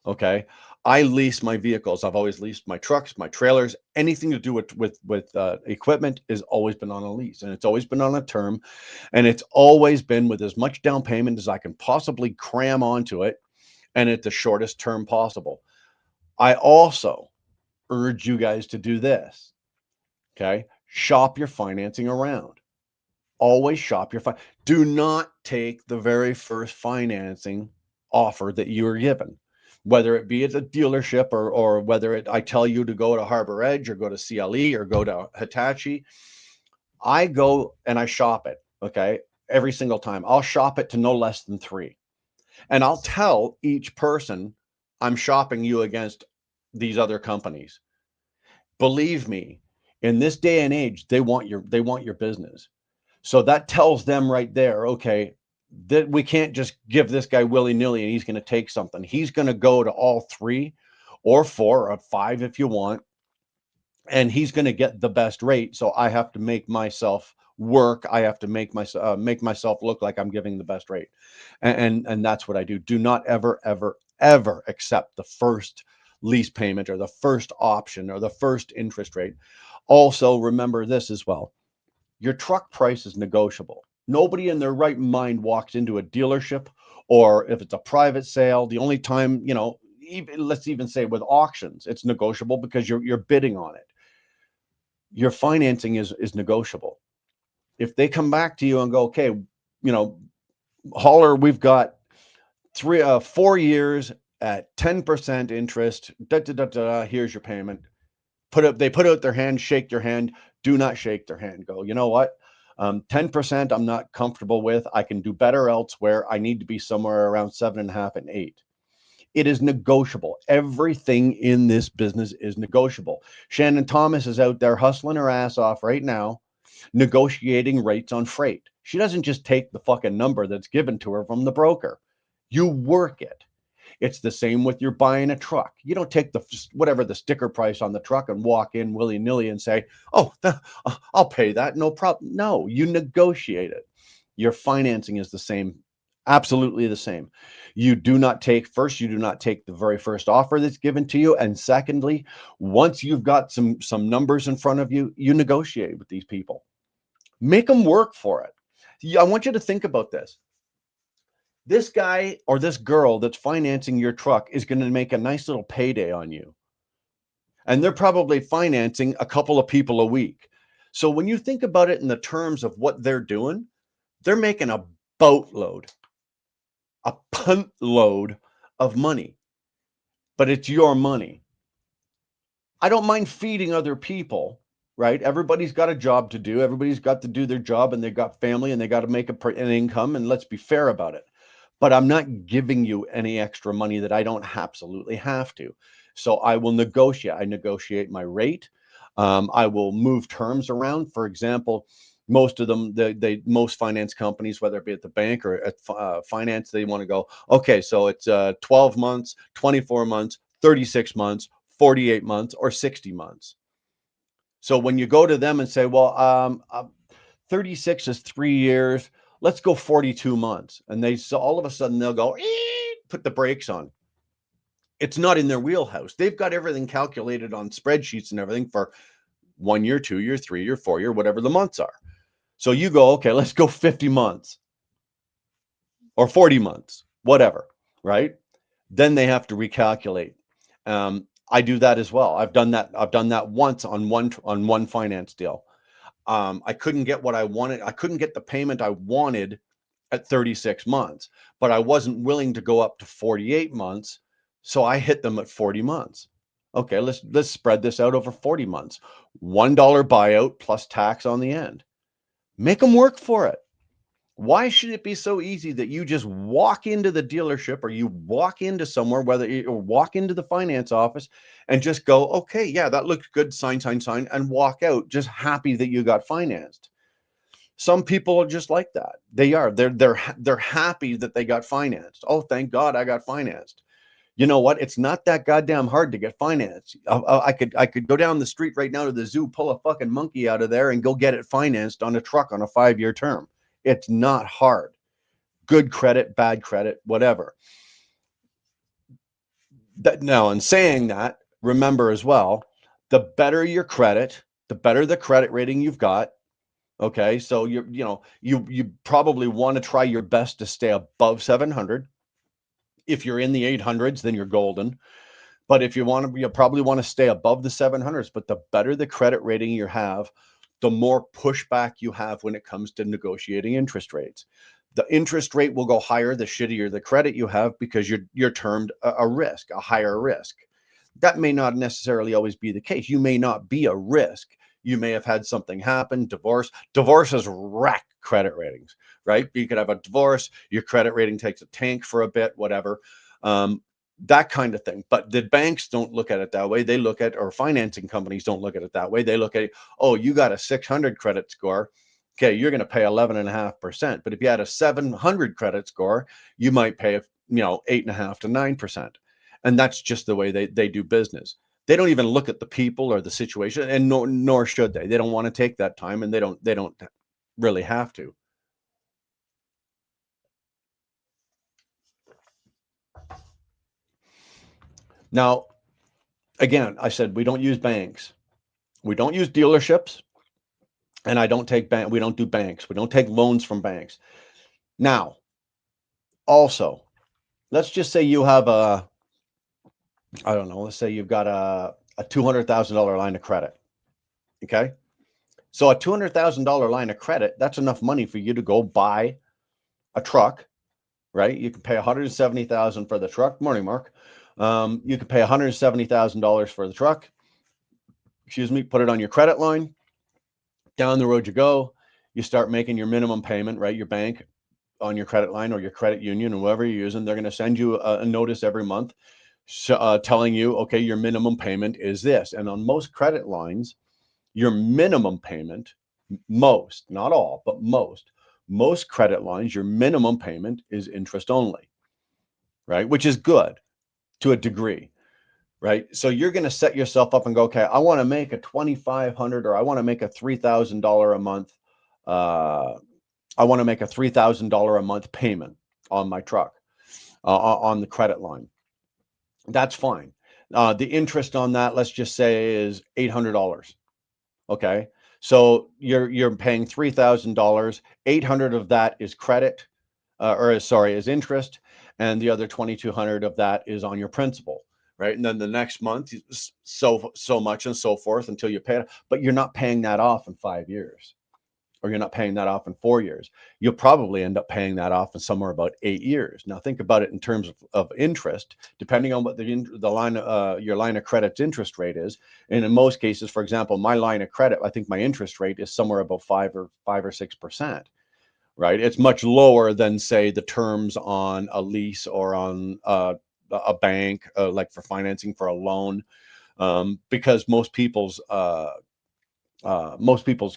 Okay. I lease my vehicles. I've always leased my trucks, my trailers, anything to do with equipment has always been on a lease, and it's always been on a term, and it's always been with as much down payment as I can possibly cram onto it, and at the shortest term possible. I also urge you guys to do this. Okay. Shop your financing around. Always shop your do not take the very first financing offer that you are given, whether it be at a dealership or whether I tell you to go to Harbor Edge or go to CLE or go to Hitachi. I go and I shop it. Okay. Every single time I'll shop it to no less than 3. And I'll tell each person I'm shopping you against these other companies. Believe me, in this day and age, they want your business. So that tells them right there, okay, that we can't just give this guy willy-nilly and he's going to take something. He's going to go to all 3 or 4 or 5 if you want, and he's going to get the best rate. So I have to make myself work. I have to make myself look like I'm giving the best rate. And that's what I do. Do not ever, ever, ever accept the first lease payment or the first option or the first interest rate. Also, remember this as well. Your truck price is negotiable. Nobody in their right mind walks into a dealership, or if it's a private sale, the only time, let's even say with auctions, it's negotiable because you're bidding on it. Your financing is negotiable. If they come back to you and go, okay, Holler, we've got 4 years at 10% interest, here's your payment. They put out their hand, shake your hand, do not shake their hand. Go, you know what? 10% I'm not comfortable with. I can do better elsewhere. I need to be somewhere around 7.5 and 8. It is negotiable. Everything in this business is negotiable. Shannon Thomas is out there hustling her ass off right now, negotiating rates on freight. She doesn't just take the fucking number that's given to her from the broker. You work it. It's the same with you're buying a truck. You don't take whatever the sticker price on the truck and walk in willy-nilly and say, oh, I'll pay that, no problem. No, you negotiate it. Your financing is the same, absolutely the same. You do not take the very first offer that's given to you. And secondly, once you've got some numbers in front of you, you negotiate with these people. Make them work for it. I want you to think about this. This guy or this girl that's financing your truck is going to make a nice little payday on you. And they're probably financing a couple of people a week. So when you think about it in the terms of what they're doing, they're making a boatload, a punt load of money. But it's your money. I don't mind feeding other people, right? Everybody's got a job to do. Everybody's got to do their job, and they've got family, and they got to make an income. And let's be fair about it. But I'm not giving you any extra money that I don't absolutely have to. So I will negotiate. I negotiate my rate. I will move terms around. For example, most of them, most finance companies, whether it be at the bank or at finance, they want to go, okay, so it's 12 months, 24 months, 36 months, 48 months, or 60 months. So when you go to them and say, well, 36 is 3 years, let's go 42 months. And all of a sudden they'll go, put the brakes on. It's not in their wheelhouse. They've got everything calculated on spreadsheets and everything for 1 year, 2 year, 3 year, 4 year, whatever the months are. So you go, okay, let's go 50 months or 40 months, whatever, right? Then they have to recalculate. I do that as well. I've done that once on one finance deal. I couldn't get what I wanted. I couldn't get the payment I wanted at 36 months, but I wasn't willing to go up to 48 months. So I hit them at 40 months. Okay, let's spread this out over 40 months. $1 buyout plus tax on the end. Make them work for it. Why should it be so easy that you just walk into the dealership or you walk into somewhere, whether you walk into the finance office and just go, okay, yeah, that looks good, sign, and walk out just happy that you got financed? Some people are just like that. They're happy that they got financed. Oh, thank God I got financed. You know what? It's not that goddamn hard to get financed. I could go down the street right now to the zoo, pull a fucking monkey out of there and go get it financed on a truck on a 5-year term. It's not hard. Good credit, bad credit, whatever. Now, in saying that, remember as well, the better your credit, the better the credit rating you've got. Okay, so you probably want to try your best to stay above 700. If you're in the 800s, then you're golden. But if you probably want to stay above the 700s. But the better the credit rating you have, the more pushback you have when it comes to negotiating interest rates. The interest rate will go higher the shittier the credit you have, because you're termed a risk, a higher risk. That may not necessarily always be the case. You may not be a risk. You may have had something happen, divorce. Divorces wreck credit ratings, right? You could have a divorce, your credit rating takes a tank for a bit, whatever. That kind of thing. But the banks don't look at it that way. They look at, or financing companies don't look at it that way. They look at, oh, you got a 600 credit score. Okay, you're going to pay 11.5%. But if you had a 700 credit score, you might pay 8.5 to 9%. And that's just the way they do business. They don't even look at the people or the situation, and nor should they. They don't want to take that time, and they don't really have to. Now, again, I said we don't use banks. We don't use dealerships. And I don't take we don't do banks. We don't take loans from banks. Now, also, let's just say you have I don't know, let's say you've got a $200,000 line of credit. Okay. So a $200,000 line of credit, that's enough money for you to go buy a truck, right? You can pay $170,000 for the truck. Morning, Mark. You can pay $170,000 for the truck. Excuse me, put it on your credit line. Down the road you go, you start making your minimum payment, right? Your bank on your credit line or your credit union and whoever you're using, they're going to send you a notice every month telling you, okay, your minimum payment is this. And on most credit lines, your minimum payment, most, not all, but most credit lines, your minimum payment is interest only, right? Which is good to a degree, right? So you're going to set yourself up and go, okay, I want to make a $2,500 or I want to make a $3,000 a month. I want to make a $3,000 a month payment on my truck on the credit line. That's fine. The interest on that, let's just say, is $800. Okay, so you're paying $3,000. 800 of that is credit, is interest, and the other 2,200 of that is on your principal, right? And then the next month, so much and so forth until you pay it. But you're not paying that off in 5 years, or you're not paying that off in 4 years. You'll probably end up paying that off in somewhere about 8 years. Now think about it in terms of interest, depending on what the line your line of credit's interest rate is. And in most cases, for example, my line of credit, I think my interest rate is somewhere about 5 or 6%. Right? It's much lower than, say, the terms on a lease or on a bank, like for financing for a loan, because most people's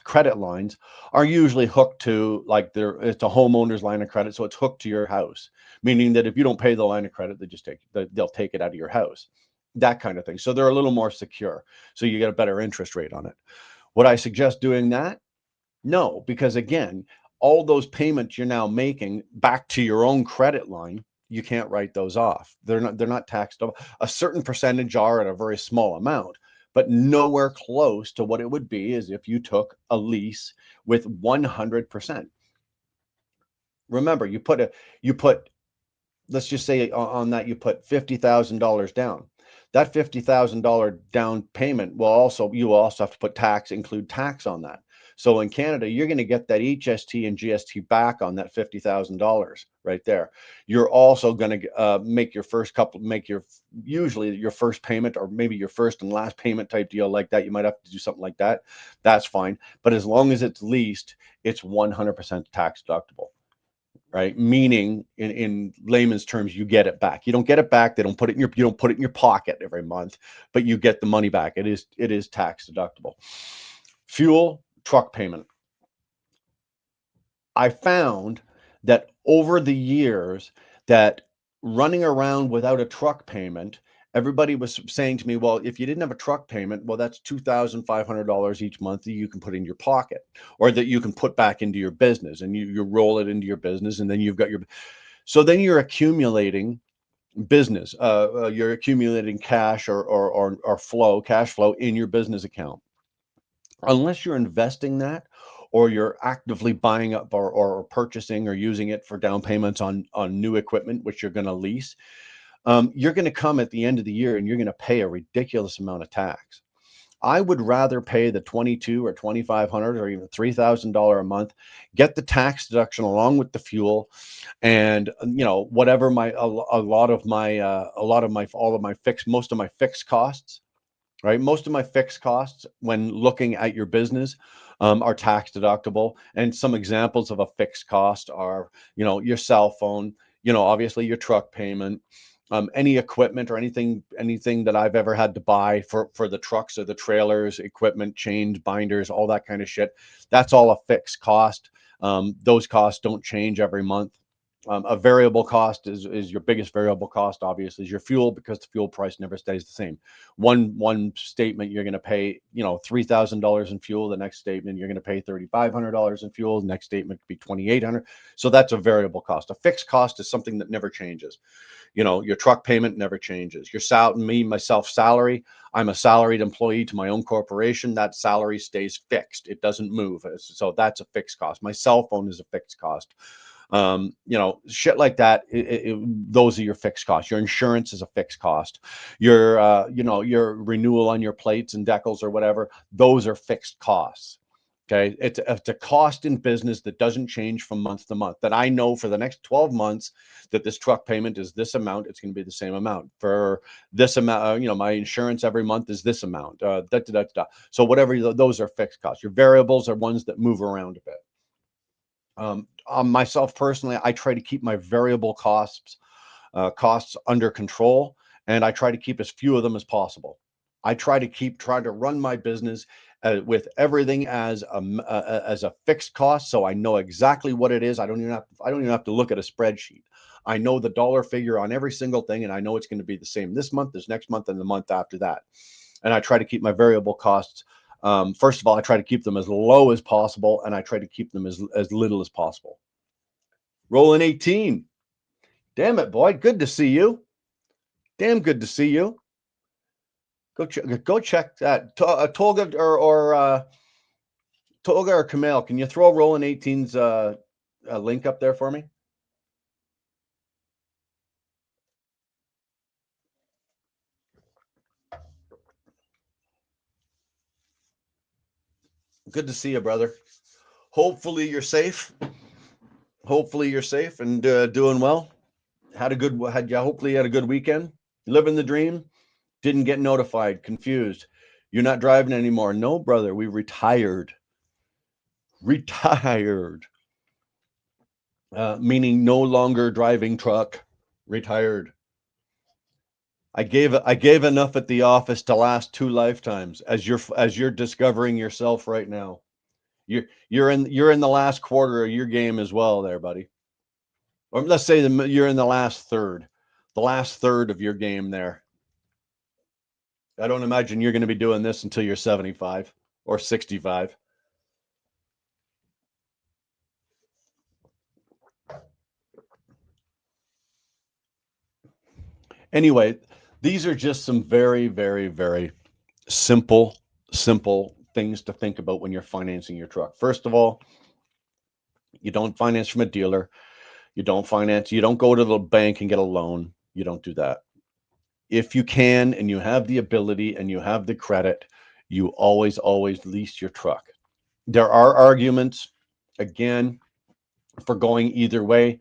credit lines are usually hooked to, like, it's a homeowner's line of credit, so it's hooked to your house, meaning that if you don't pay the line of credit, they'll take it out of your house, that kind of thing. So they're a little more secure, so you get a better interest rate on it. Would I suggest doing that? No, because again, all those payments you're now making back to your own credit line, you can't write those off. They're not taxed. A certain percentage are at a very small amount, but nowhere close to what it would be as if you took a lease with 100%. Remember, you put, let's just say on that, you put $50,000 down. That $50,000 down payment you will also have to include tax on that. So in Canada, you're going to get that HST and GST back on that $50,000 right there. You're also going to usually your first payment, or maybe your first and last payment type deal like that. You might have to do something like that. That's fine. But as long as it's leased, it's 100% tax deductible. Right? Meaning, in layman's terms, you get it back. You don't get it back. You don't put it in your pocket every month, but you get the money back. It is tax deductible. Fuel, truck payment. I found that over the years that running around without a truck payment, everybody was saying to me, well, if you didn't have a truck payment, well, that's $2,500 each month that you can put in your pocket, or that you can put back into your business, and you roll it into your business, and then so then you're accumulating business, you're accumulating cash or cash flow in your business account. Unless you're investing that, or you're actively buying up or purchasing or using it for down payments on new equipment, which you're going to lease, you're going to come at the end of the year and you're going to pay a ridiculous amount of tax. I would rather pay the $2,200 or $2,500 or even $3,000 a month, get the tax deduction along with the fuel, and whatever most of my fixed costs, right? Most of my fixed costs when looking at your business are tax deductible. And some examples of a fixed cost are, your cell phone, obviously your truck payment, any equipment or anything that I've ever had to buy for the trucks or the trailers, equipment, chains, binders, all that kind of shit. That's all a fixed cost. Those costs don't change every month. A variable cost is your biggest variable cost, obviously, is your fuel, because the fuel price never stays the same. One statement you're going to pay, $3,000 in fuel. The next statement you're going to pay $3,500 in fuel. The next statement could be $2,800. So that's a variable cost. A fixed cost is something that never changes. Your truck payment never changes. Your salary. I'm a salaried employee to my own corporation. That salary stays fixed. It doesn't move. So that's a fixed cost. My cell phone is a fixed cost. Shit like that. Those are your fixed costs. Your insurance is a fixed cost. Your renewal on your plates and decals or whatever, those are fixed costs. Okay. It's a cost in business that doesn't change from month to month, that I know for the next 12 months that this truck payment is this amount. It's going to be the same amount for this amount. My insurance every month is this amount. So whatever, those are fixed costs. Your variables are ones that move around a bit. Myself personally, I try to keep my variable costs under control, and I try to keep as few of them as possible. I try to run my business with everything as a fixed cost, so I know exactly what it is. I don't even have to look at a spreadsheet. I know the dollar figure on every single thing, and I know it's going to be the same this month, this next month, and the month after that. And I try to keep my variable costs. First of all, I try to keep them as low as possible, and I try to keep them as little as possible. Rolling 18. Damn it, boy. Good to see you. Damn good to see you. Go check that. Tolga or Tolga or Kamal, can you throw Rolling 18's link up there for me? Good to see you, brother. Hopefully you're safe. Hopefully you're safe and doing well. Hopefully you had a good weekend. Living the dream. Didn't get notified. Confused. You're not driving anymore. No, brother. We retired. Meaning no longer driving truck. Retired. I gave enough at the office to last 2 lifetimes, as you're discovering yourself right now. You're in the last quarter of your game as well there, buddy. Or let's say you're in the last third of your game there. I don't imagine you're going to be doing this until you're 75 or 65. Anyway, these are just some very, very, very simple things to think about when you're financing your truck. First of all, you don't finance from a dealer. You don't go to the bank and get a loan. You don't do that. If you can, and you have the ability and you have the credit, you always lease your truck. There are arguments, again, for going either way.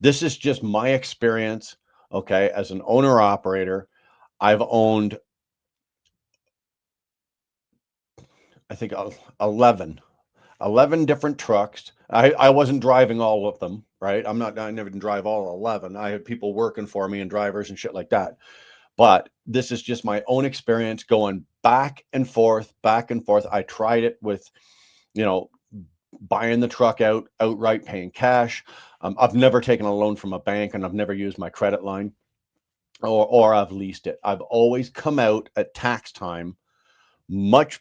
This is just my experience. Okay. As an owner operator, I've owned, I think 11 different trucks. I wasn't driving all of them, right? I never didn't drive all 11. I had people working for me and drivers and shit like that. But this is just my own experience going back and forth. I tried it with, buying the truck outright, paying cash. I've never taken a loan from a bank, and I've never used my credit line, or I've leased it. I've always come out at tax time much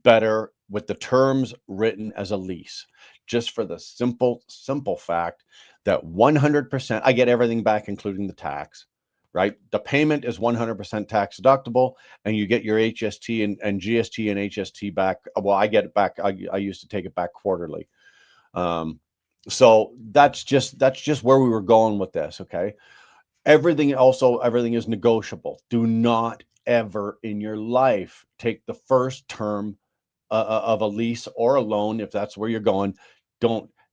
better with the terms written as a lease, just for the simple fact that 100% I get everything back, including the tax, right? The payment is 100% tax deductible, and you get your HST and GST and HST back. Well, I get it back. I used to take it back quarterly. So that's just where we were going with this. Okay. Everything is negotiable. Do not ever in your life take the first term of a lease or a loan, if that's where you're going.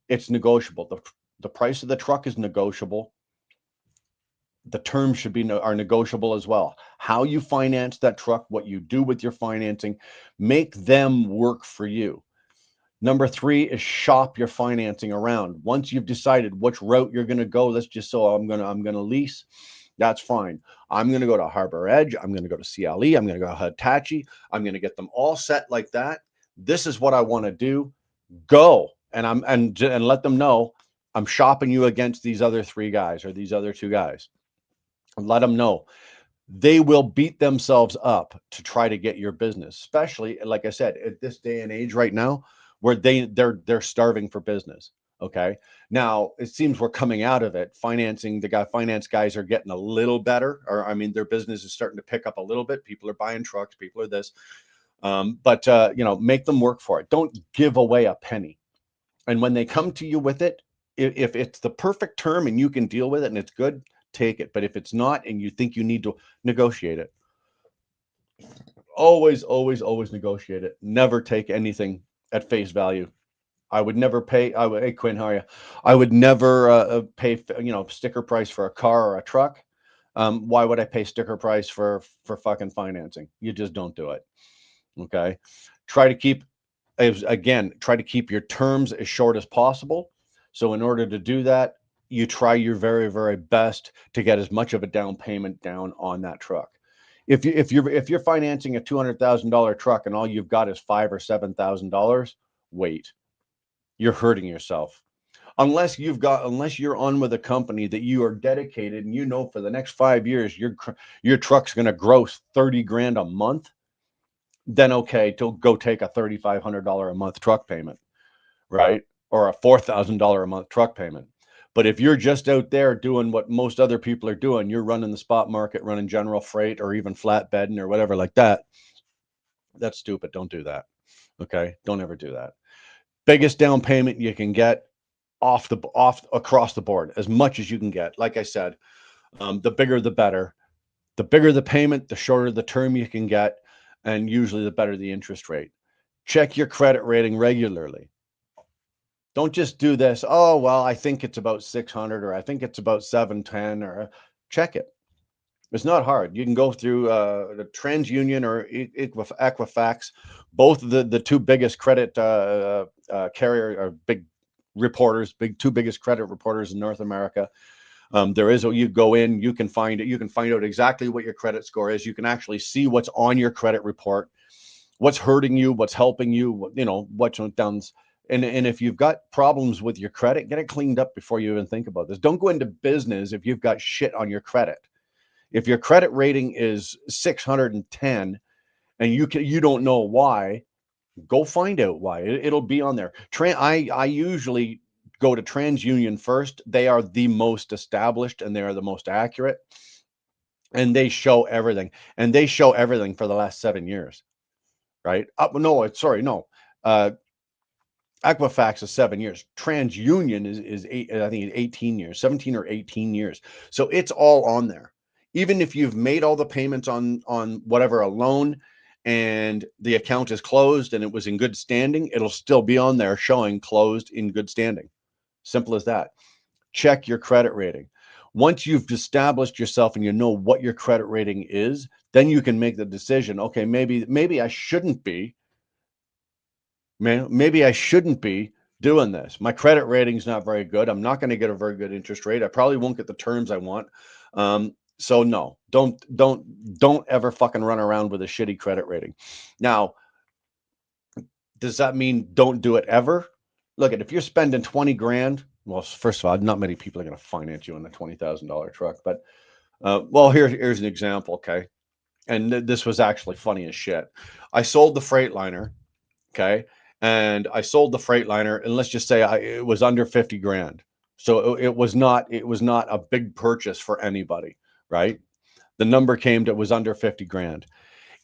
It's negotiable. The price of the truck is negotiable. The terms are negotiable as well. How you finance that truck, what you do with your financing, make them work for you. Number 3 is shop your financing around. Once you've decided which route you're going to go, I'm going to lease. That's fine. I'm going to go to Harbor Edge. I'm going to go to CLE. I'm going to go to Hitachi. I'm going to get them all set like that. This is what I want to do. Go and let them know I'm shopping you against these other 3 guys or these other 2 guys. Let them know. They will beat themselves up to try to get your business, especially, like I said, at this day and age right now, where they're starving for business. Okay. Now it seems we're coming out of it. Finance guys are getting a little better, or I mean, their business is starting to pick up a little bit. People are buying trucks, people are this. But make them work for it. Don't give away a penny. And when they come to you with it, if it's the perfect term and you can deal with it and it's good, take it. But if it's not and you think you need to negotiate it, always, always, always negotiate it. Never take anything at face value. I would never pay. Hey Quinn, how are you? I would never pay, sticker price for a car or a truck. Why would I pay sticker price for fucking financing? You just don't do it. Okay. Try to keep your terms as short as possible. So in order to do that, you try your very, very best to get as much of a down payment down on that truck. If you're financing a $200,000 truck and all you've got is $5,000 or $7,000, wait. You're hurting yourself. Unless you're on with a company that you are dedicated and you know for the next 5 years your truck's going to gross 30 grand a month, then okay, to go take a $3,500 a month truck payment, right? Or a $4,000 a month truck payment. But if you're just out there doing what most other people are doing, you're running the spot market, running general freight or even flatbedding or whatever like that, that's stupid. Don't do that. Okay? Don't ever do that. Biggest down payment you can get off across the board, as much as you can get. Like I said, the bigger the better. The bigger the payment, the shorter the term you can get, and usually the better the interest rate. Check your credit rating regularly. Don't just do this. Oh, well, I think it's about 600 or I think it's about 710 or check it. It's not hard. You can go through the TransUnion or Equifax, both the 2 biggest credit carrier or big reporters, two biggest credit reporters in North America. You go in, you can find it. You can find out exactly what your credit score is. You can actually see what's on your credit report, what's hurting you, what's helping you, what's done. And if you've got problems with your credit, get it cleaned up before you even think about this. Don't go into business if you've got shit on your credit. If your credit rating is 610 and you don't know why, go find out why. It'll be on there. I usually go to TransUnion first. They are the most established and they are the most accurate. And they show everything. And they show everything for the last 7 years. Right? Equifax is 7 years. TransUnion is I think 18 years, 17 or 18 years. So it's all on there. Even if you've made all the payments on whatever, a loan, and the account is closed and it was in good standing, it'll still be on there showing closed in good standing. Simple as that. Check your credit rating. Once you've established yourself and you know what your credit rating is, then you can make the decision, okay, maybe I shouldn't be. Maybe I shouldn't be doing this. My credit rating's not very good. I'm not going to get a very good interest rate. I probably won't get the terms I want. So no, don't ever fucking run around with a shitty credit rating. Now, does that mean don't do it ever? Look, if you're spending 20 grand, well, first of all, not many people are going to finance you on a $20,000 truck. But here's an example, okay? And this was actually funny as shit. I sold the Freightliner, okay? And I sold the Freightliner, and let's just say it was under 50 grand. So it was not a big purchase for anybody, right? The number was under 50 grand.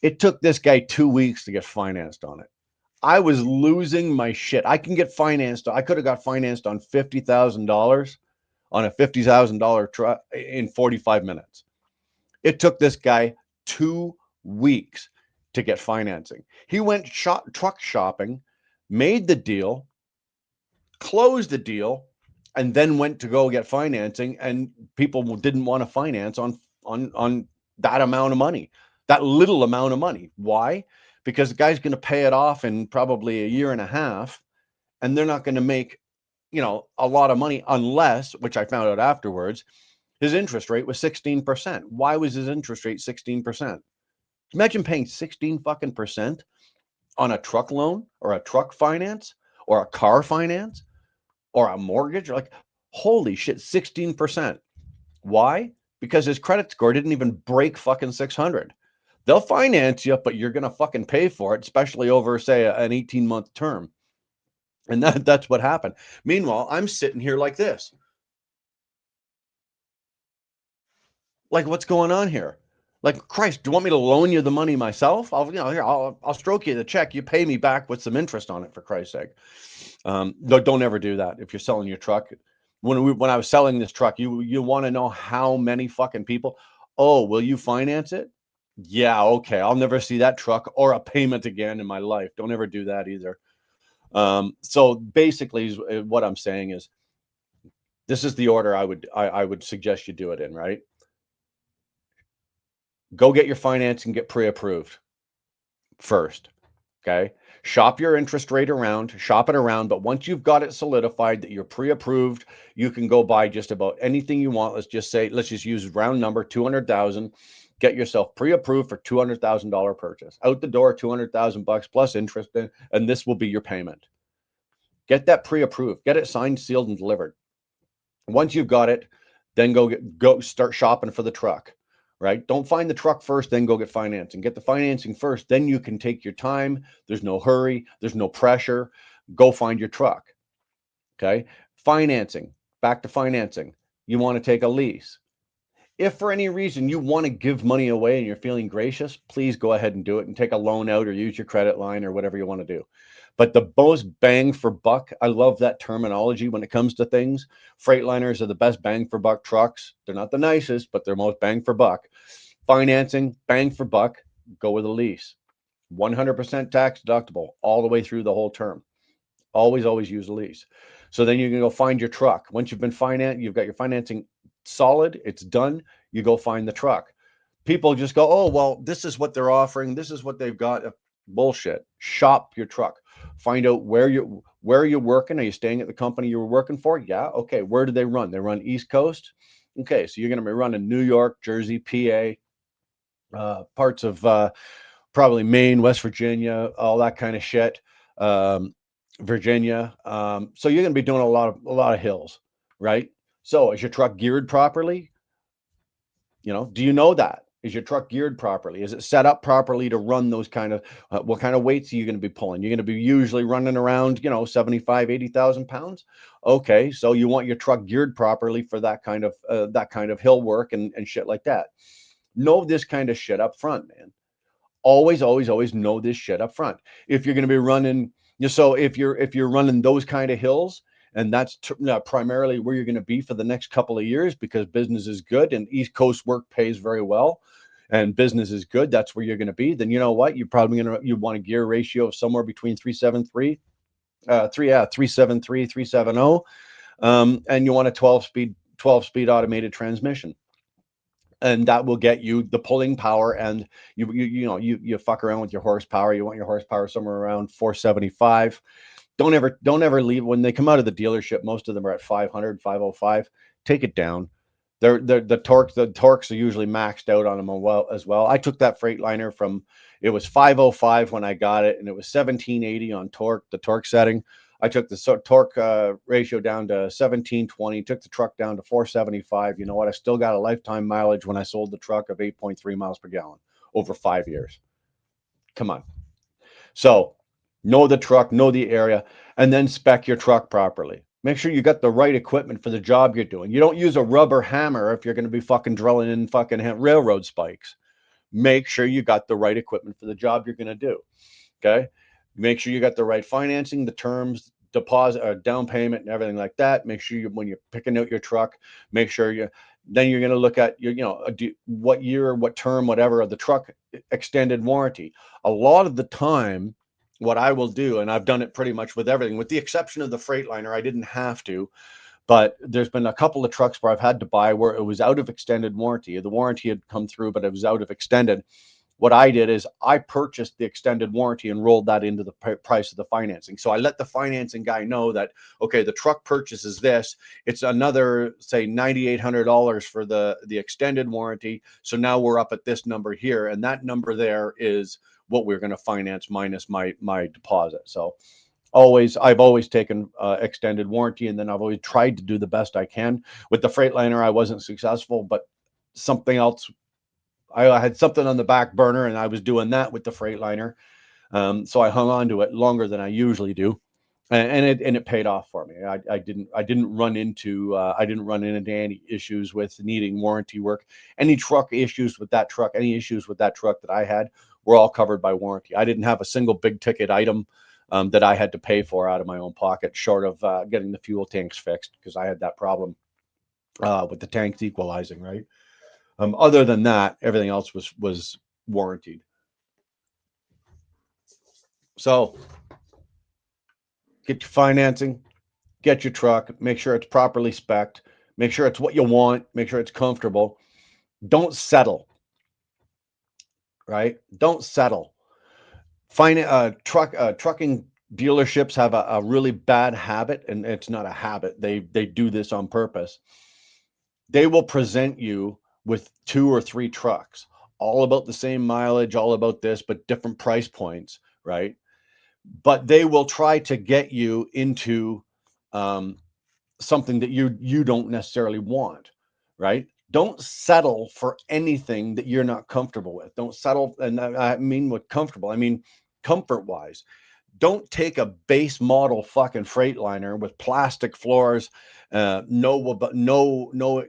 It took this guy 2 weeks to get financed on it. I was losing my shit. I could have got financed on $50,000 on a $50,000 truck in 45 minutes. It took this guy 2 weeks to get financing. He went truck shopping, made the deal, closed the deal, and then went to go get financing, and people didn't want to finance on that amount of money, that little amount of money. Why? Because the guy's going to pay it off in probably a year and a half, and they're not going to make, a lot of money unless, which I found out afterwards, his interest rate was 16%. Why was his interest rate 16%? Imagine paying 16 fucking percent on a truck loan or a truck finance or a car finance or a mortgage. Like, Holy shit, 16%. Why? Because his credit score didn't even break fucking 600. They'll finance you, but you're going to fucking pay for it, especially over, say, an 18-month term. And that's what happened. Meanwhile, I'm sitting here like this. Like, what's going on here? Like, Christ, do you want me to loan you the money myself? I'll stroke you the check. You pay me back with some interest on it, for Christ's sake. Don't ever do that if you're selling your truck. When I was selling this truck, you want to know how many fucking people? Oh, will you finance it? Yeah, okay. I'll never see that truck or a payment again in my life. Don't ever do that either. So basically, what I'm saying is, this is the order I would suggest you do it in, right? Go get your financing, get pre-approved first. Okay. Shop your interest rate around, shop it around. But once you've got it solidified that you're pre-approved, you can go buy just about anything you want. Let's just use round number 200,000. Get yourself pre-approved for $200,000 purchase. Out the door, 200,000 bucks plus interest, and this will be your payment. Get that pre-approved. Get it signed, sealed, and delivered. Once you've got it, then go start shopping for the truck. Right? Don't find the truck first, then go get financing. Get the financing first, then you can take your time. There's no hurry, there's no pressure. Go find your truck. Okay? Financing. Back to financing. You want to take a lease. If for any reason you want to give money away and you're feeling gracious, please go ahead and do it and take a loan out or use your credit line or whatever you want to do. But the most bang for buck, I love that terminology when it comes to things. Freightliners are the best bang for buck trucks. They're not the nicest, but they're most bang for buck. Financing, bang for buck, go with a lease. 100% tax deductible all the way through the whole term. Always use a lease. So then you can go find your truck. Once you've been financed, you've got your financing solid, it's done, you go find the truck. People just go, oh, well, this is what they're offering. This is what they've got. Bullshit. Shop your truck. Find out where you're working. Are you staying at the company you were working for? Yeah. Okay. Where do they run? They run East Coast. Okay. So you're going to be running New York, Jersey, PA, parts of probably Maine, West Virginia, all that kind of shit. Virginia. So you're going to be doing a lot of hills, right? So is your truck geared properly? Do you know that? Is your truck geared properly? Is it set up properly to run those kind of, what kind of weights are you going to be pulling? You're going to be usually running around, 75, 80,000 pounds. Okay. So you want your truck geared properly for that kind of hill work and shit like that. Know this kind of shit up front, man. Always know this shit up front. If you're going to be running, so if you're running those kind of hills, and that's primarily where you're going to be for the next couple of years because business is good and East Coast work pays very well and business is good, that's where you're going to be, then you know what? You're probably you want a gear ratio of somewhere between 370, and you want a 12-speed automated transmission. And that will get you the pulling power, and you fuck around with your horsepower. You want your horsepower somewhere around 475. Don't ever leave when they come out of the dealership. Most of them are at 500, 505. Take it down. The torques are usually maxed out on them as well. I took that Freightliner from, it was 505 when I got it, and it was 1780 on the torque setting. I took the torque ratio down to 1720, took the truck down to 475. You know what? I still got a lifetime mileage when I sold the truck of 8.3 miles per gallon over 5 years. Come on. So know the truck, know the area, and then spec your truck properly. Make sure you got the right equipment for the job you're doing. You don't use a rubber hammer if you're going to be fucking drilling in fucking railroad spikes. Make sure you got the right equipment for the job you're going to do. Okay. Make sure you got the right financing, the terms, deposit, down payment, and everything like that. Make sure when you're picking out your truck, make sure then you're going to look at what year, what term, whatever of the truck extended warranty. A lot of the time, what I will do, and I've done it pretty much with everything, with the exception of the Freightliner, I didn't have to, but there's been a couple of trucks where I've had to buy where it was out of extended warranty. The warranty had come through, but it was out of extended. What I did is I purchased the extended warranty and rolled that into the price of the financing. So I let the financing guy know that, okay, the truck purchase is this. It's another, say, $9,800 for the extended warranty. So now we're up at this number here. And that number there is what we're going to finance minus my deposit. So I've always taken extended warranty, and then I've always tried to do the best I can. With the Freightliner, I wasn't successful, but something else, I had something on the back burner, and I was doing that with the Freightliner. So I hung on to it longer than I usually do, and it paid off for me. I didn't run into any issues with needing warranty work. Any truck issues with that truck, any issues with that truck that I had were all covered by warranty. I didn't have a single big ticket item that I had to pay for out of my own pocket, short of getting the fuel tanks fixed, because I had that problem with the tanks equalizing, right? Other than that, everything else was warranted. So get your financing, get your truck, make sure it's properly spec'd, make sure it's what you want, make sure it's comfortable. Don't settle, right? Don't settle. Trucking dealerships have a really bad habit, and it's not a habit. They do this on purpose. They will present you with 2 or 3 trucks, all about the same mileage, all about this, but different price points, right? But they will try to get you into um, something that you don't necessarily want, right? Don't settle for anything that you're not comfortable with. Don't settle, and I mean with comfortable, I mean comfort wise. Don't take a base model fucking Freightliner with plastic floors, no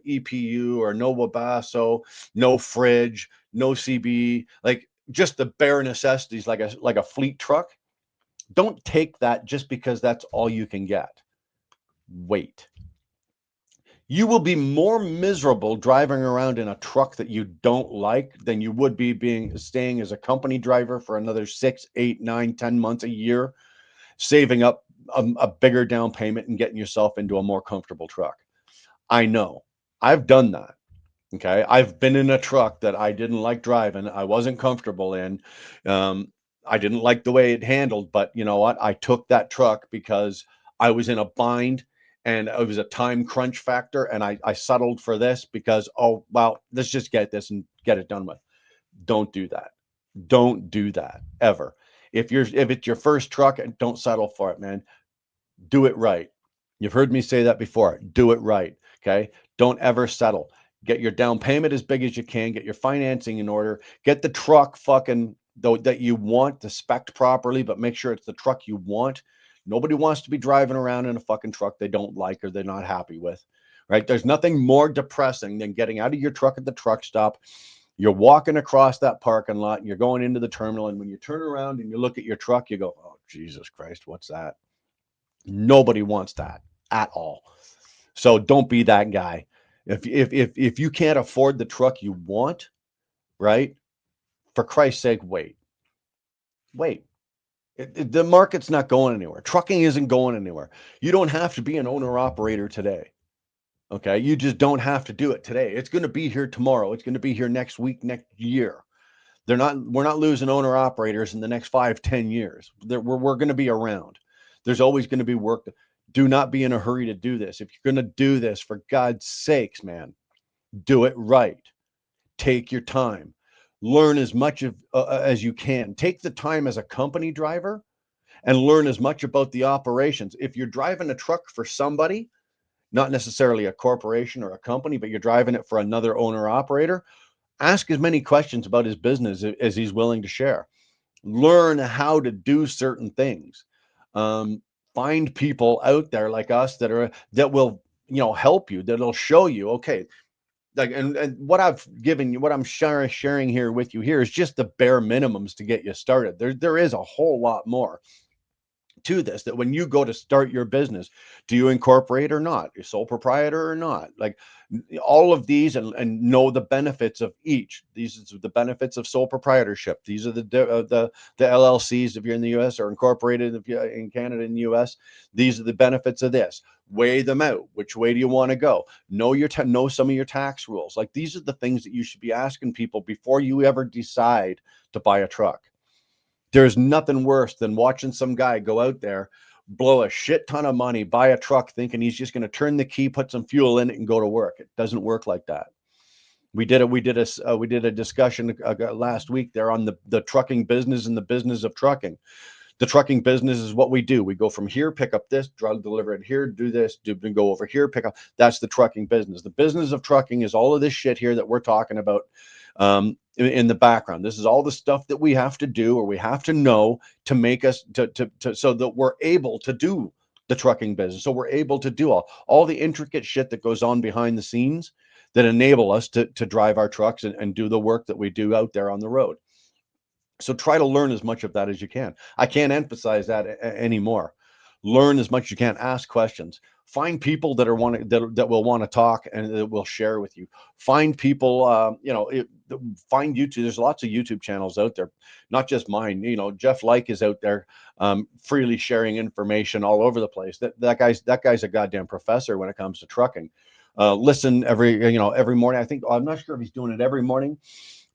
EPU or no Wabasso, no fridge, no CB, like just the bare necessities, like a fleet truck. Don't take that just because that's all you can get. Wait. You will be more miserable driving around in a truck that you don't like than you would be staying as a company driver for another 6, 8, 9, 10 months a year, saving up a bigger down payment and getting yourself into a more comfortable truck. I know. I've done that. Okay. I've been in a truck that I didn't like driving. I wasn't comfortable in. Um, I didn't like the way it handled, but you know what? I took that truck because I was in a bind and it was a time crunch factor. And I settled for this because, oh, well, let's just get this and get it done with. Don't do that. Don't do that ever. If it's your first truck, don't settle for it, man. Do it right. You've heard me say that before. Do it right. Okay. Don't ever settle. Get your down payment as big as you can. Get your financing in order. Get the truck fucking though that you want to spec properly, but make sure it's the truck you want. Nobody wants to be driving around in a fucking truck they don't like or they're not happy with. Right? There's nothing more depressing than getting out of your truck at the truck stop. You're walking across that parking lot and you're going into the terminal. And when you turn around and you look at your truck, you go, oh, Jesus Christ, what's that? Nobody wants that at all. So don't be that guy. If you can't afford the truck you want, right? For Christ's sake, wait. The market's not going anywhere. Trucking isn't going anywhere. You don't have to be an owner operator today. Okay, you just don't have to do it today. It's going to be here tomorrow. It's going to be here next week, next year. We're not losing owner operators in the next 5, 10 years. We're going to be around. There's always going to be work. Do not be in a hurry to do this. If you're going to do this, for God's sakes, man, do it right. Take your time. Learn as much as you can. Take the time as a company driver and learn as much about the operations. If you're driving a truck for somebody, not necessarily a corporation or a company, but you're driving it for another owner operator, ask as many questions about his business as he's willing to share. Learn how to do certain things. Find people out there like us that will help you, that'll show you, okay, like and what I've given you, what I'm sharing here with you here is just the bare minimums to get you started. There is a whole lot more to this, that when you go to start your business, do you incorporate or not? You're sole proprietor or not? Like all of these, and know the benefits of each. These are the benefits of sole proprietorship. These are the LLCs if you're in the US, or incorporated if you're in Canada and the US. These are the benefits of this. Weigh them out. Which way do you want to go? Know some of your tax rules. Like these are the things that you should be asking people before you ever decide to buy a truck. There's nothing worse than watching some guy go out there, blow a shit ton of money, buy a truck thinking he's just going to turn the key, put some fuel in it and go to work. It doesn't work like that. We did a discussion last week there on the trucking business and the business of trucking. The trucking business is what we do. We go from here, pick up this, drug deliver it here, do this, go over here, pick up. That's the trucking business. The business of trucking is all of this shit here that we're talking about in the background. This is all the stuff that we have to do or we have to know to make us so that we're able to do the trucking business. So we're able to do all the intricate shit that goes on behind the scenes that enable us to drive our trucks and do the work that we do out there on the road. So try to learn as much of that as you can. I can't emphasize that anymore. Learn as much as you can. Ask questions. Find people that will want to talk and that will share with you. Find people, find YouTube. There's lots of YouTube channels out there, not just mine. Jeff Like is out there freely sharing information all over the place. That guy's a goddamn professor when it comes to trucking. Listen every morning. I'm not sure if he's doing it every morning.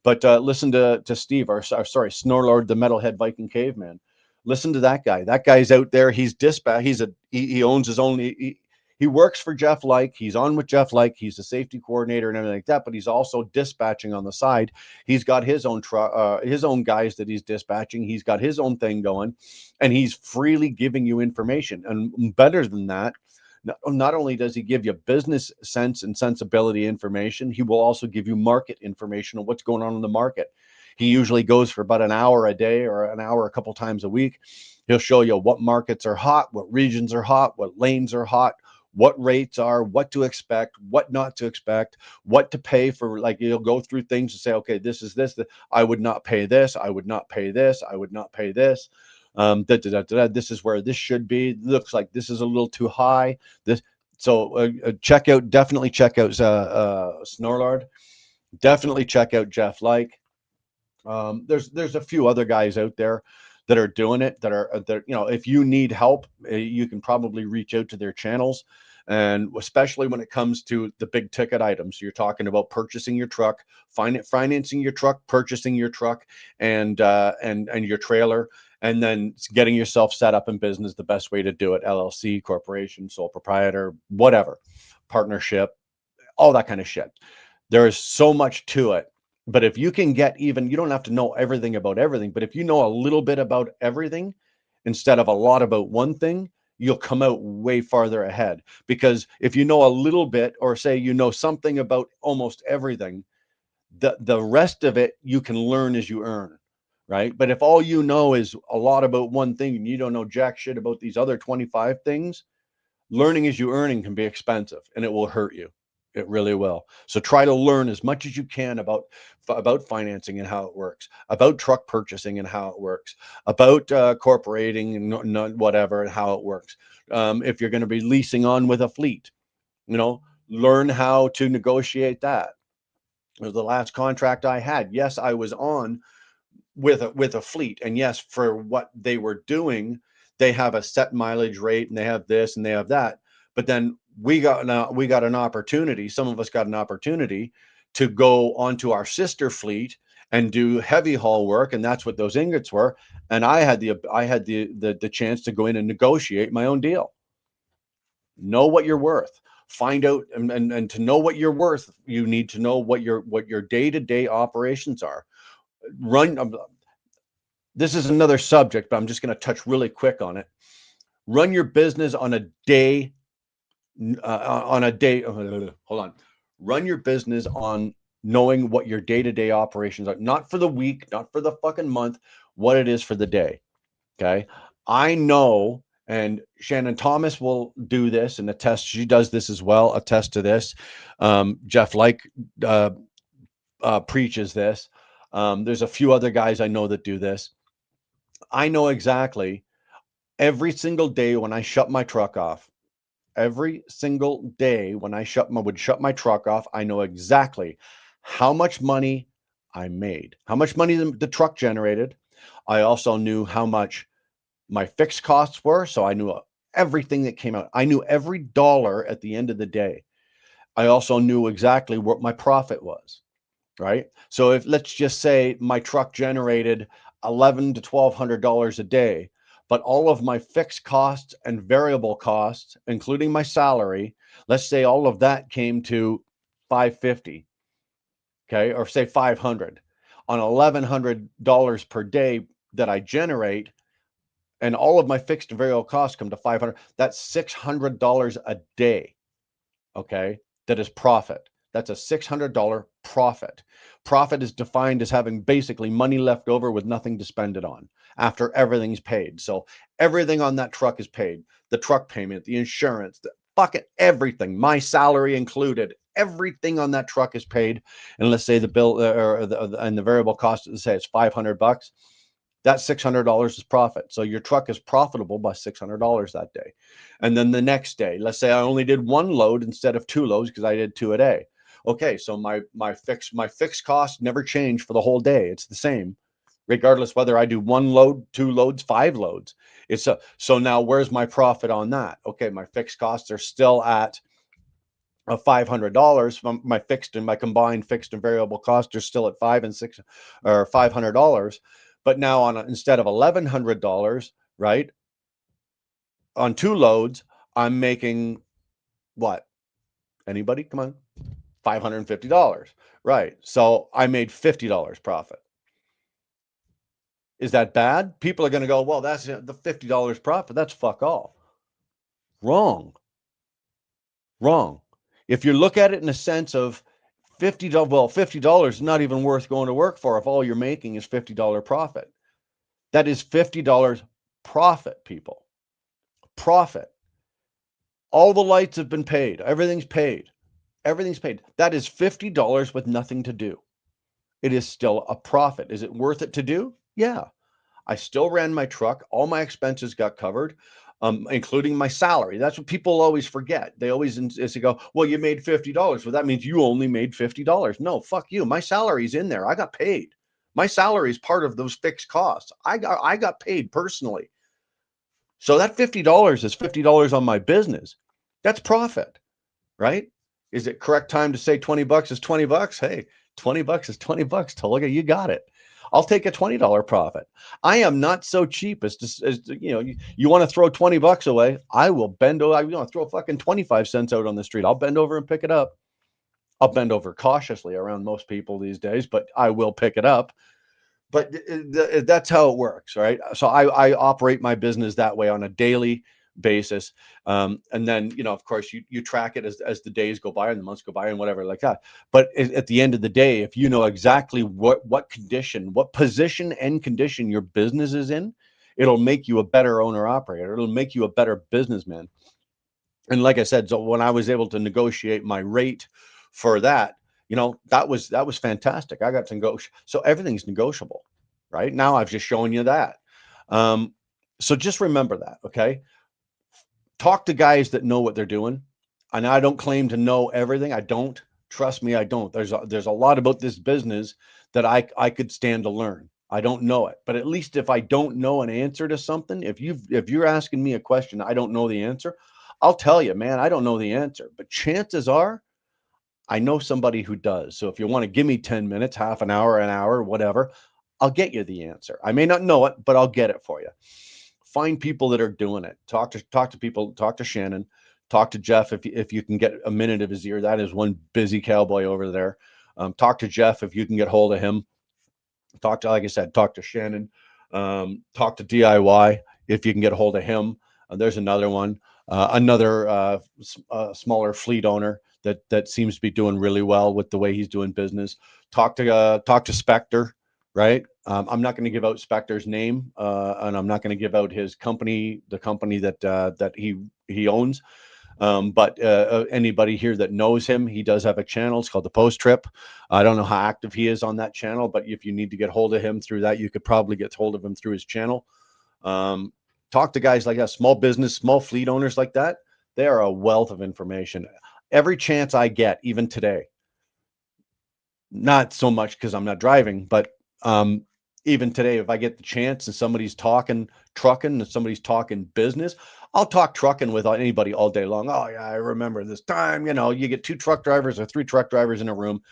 But listen to Steve, Snorlord, the Metalhead Viking Caveman. Listen to that guy. That guy's out there. He's dispatch. He owns his own. He works for Jeff Like. He's on with Jeff Like. He's a safety coordinator and everything like that. But he's also dispatching on the side. He's got his own truck, his own guys that he's dispatching. He's got his own thing going, and he's freely giving you information. And better than that, not only does he give you business sense and sensibility information, he will also give you market information on what's going on in the market. He usually goes for about an hour a day or an hour a couple times a week. He'll show you what markets are hot, what regions are hot, what lanes are hot, what rates are, what to expect, what not to expect, what to pay for. Like, you'll go through things and say, okay, this is this. I would not pay this. I would not pay this. I would not pay this. This is where this should be. Looks like this is a little too high. Definitely check out Snorlord. Definitely check out Jeff Like. There's a few other guys out there that are doing it that if you need help, you can probably reach out to their channels. And especially when it comes to the big ticket items, you're talking about purchasing your truck, financing your truck, purchasing your truck, and your trailer, and then getting yourself set up in business. The best way to do it: LLC, corporation, sole proprietor, whatever, partnership, all that kind of shit. There is so much to it. But if you can you don't have to know everything about everything, but if you know a little bit about everything instead of a lot about one thing, you'll come out way farther ahead. Because if you know a little bit, or say you know something about almost everything, the rest of it you can learn as you earn, right? But if all you know is a lot about one thing and you don't know jack shit about these other 25 things, learning as you earning can be expensive and it will hurt you. It really will. So try to learn as much as you can about financing and how it works, about truck purchasing and how it works, about corporating and whatever and how it works. If you're going to be leasing on with a fleet, learn how to negotiate that. It was the last contract I had. Yes, I was on with a fleet, and yes, for what they were doing, they have a set mileage rate and they have this and they have that. But then we got an opportunity. Some of us got an opportunity to go onto our sister fleet and do heavy haul work, and that's what those ingots were. And I had the chance to go in and negotiate my own deal. Know what you're worth. Find out, and to know what you're worth, you need to know what your day-to-day operations are. This is another subject, but I'm just going to touch really quick on it. Run your business on a day. Hold on. Run your business on knowing what your day-to-day operations are, not for the week, not for the fucking month, what it is for the day. Okay. I know, and Shannon Thomas will do this and attest. She does this as well. Attest to this. Jeff Like preaches this. There's a few other guys I know that do this. I know exactly every single day when I shut my truck off. Every single day when I would shut my truck off, I know exactly how much money I made, how much money the truck generated. I also knew how much my fixed costs were, so I knew everything that came out. I knew every dollar at the end of the day. I also knew exactly what my profit was, right? So if, let's just say, my truck generated $1,100 to $1,200 a day, but all of my fixed costs and variable costs, including my salary, let's say all of that came to $550, okay, or say $500 on $1,100 per day that I generate. and all of my fixed and variable costs come to 500. That's $600 a day. Okay. That is profit. That's a $600 profit. Profit is defined as having basically money left over with nothing to spend it on after everything's paid. So everything on that truck is paid. The truck payment, the insurance, the fucking everything, my salary included, everything on that truck is paid. And let's say the bill and the variable cost, let's say it's $500. That $600 is profit. So your truck is profitable by $600 that day. And then the next day, let's say I only did one load instead of two loads because I did two a day. Okay, so my fixed cost never changed for the whole day. It's the same, regardless whether I do one load, two loads, five loads. So now where's my profit on that? Okay, my fixed costs are still at $500. My fixed and my combined fixed and variable costs are still at $500. But now instead of $1,100, right, on two loads, I'm making what? Anybody? Come on. $550. Right. So I made $50 profit. Is that bad? People are going to go, well, that's the $50 profit. That's fuck all. Wrong. If you look at it in a sense of $50 is not even worth going to work for if all you're making is $50 profit. That is $50 profit, people. Profit. All the lights have been paid. Everything's paid. That is $50 with nothing to do. It is still a profit. Is it worth it to do? Yeah. I still ran my truck. All my expenses got covered, including my salary. That's what people always forget. They always go, well, you made $50. Well, that means you only made $50. No, fuck you. My salary's in there. I got paid. My salary is part of those fixed costs. I got paid personally. So that $50 is $50 on my business. That's profit, right? Is it correct time to say $20 is $20? Hey, $20 is $20. Tolga, you got it. I'll take a $20 profit. I am not so cheap as you want to throw $20 away. I will bend over. I want to throw fucking 25 cents out on the street. I'll bend over and pick it up. I'll bend over cautiously around most people these days, but I will pick it up. But that's how it works, right? So I operate my business that way on a daily basis. And then, of course, you track it as the days go by and the months go by and whatever like that. But at the end of the day, if you know exactly what condition, what position and condition your business is in, it'll make you a better owner operator. It'll make you a better businessman. And like I said, so when I was able to negotiate my rate for that, that was fantastic. I got to negotiate. So everything's negotiable, right? Now I've just shown you that. So just remember that, okay? Talk to guys that know what they're doing. And I don't claim to know everything. I don't. Trust me, I don't. There's a lot about this business that I could stand to learn. I don't know it. But at least if I don't know an answer to something, if you're asking me a question, I don't know the answer, I'll tell you, man, I don't know the answer. But chances are I know somebody who does. So if you want to give me 10 minutes, half an hour, whatever, I'll get you the answer. I may not know it, but I'll get it for you. Find people that are doing it. Talk to people, talk to Shannon, talk to Jeff. If you can get a minute of his ear, that is one busy cowboy over there. Talk to Jeff if you can get hold of him. Like I said, talk to Shannon. Talk to DIY if you can get a hold of him. There's another one, another smaller fleet owner that seems to be doing really well with the way he's doing business. Talk to Spectre, right? I'm not going to give out Spectre's name, and I'm not going to give out his company, the company that he owns. But anybody here that knows him, he does have a channel. It's called The Post Trip. I don't know how active he is on that channel, but if you need to get hold of him through that, you could probably get hold of him through his channel. Talk to guys like that, small business, small fleet owners like that. They are a wealth of information. Every chance I get, even today, not so much because I'm not driving, but even today, if I get the chance and somebody's talking trucking and somebody's talking business, I'll talk trucking with anybody all day long. Oh yeah, I remember this time, you get 2 truck drivers or 3 truck drivers in a room.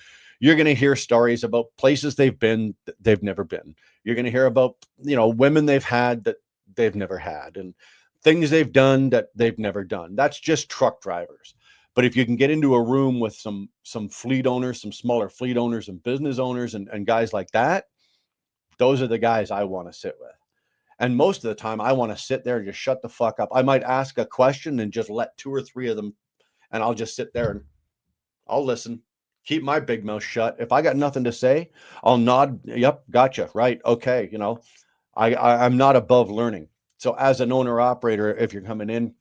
You're going to hear stories about places they've been that they've never been. You're going to hear about, women they've had that they've never had and things they've done that they've never done. That's just truck drivers. But if you can get into a room with some fleet owners, some smaller fleet owners and business owners and guys like that, those are the guys I want to sit with. And most of the time, I want to sit there and just shut the fuck up. I might ask a question and just let 2 or 3 of them, and I'll just sit there and I'll listen, keep my big mouth shut. If I got nothing to say, I'll nod. Yep, gotcha. Right. Okay. I'm not above learning. So as an owner operator, if you're coming in,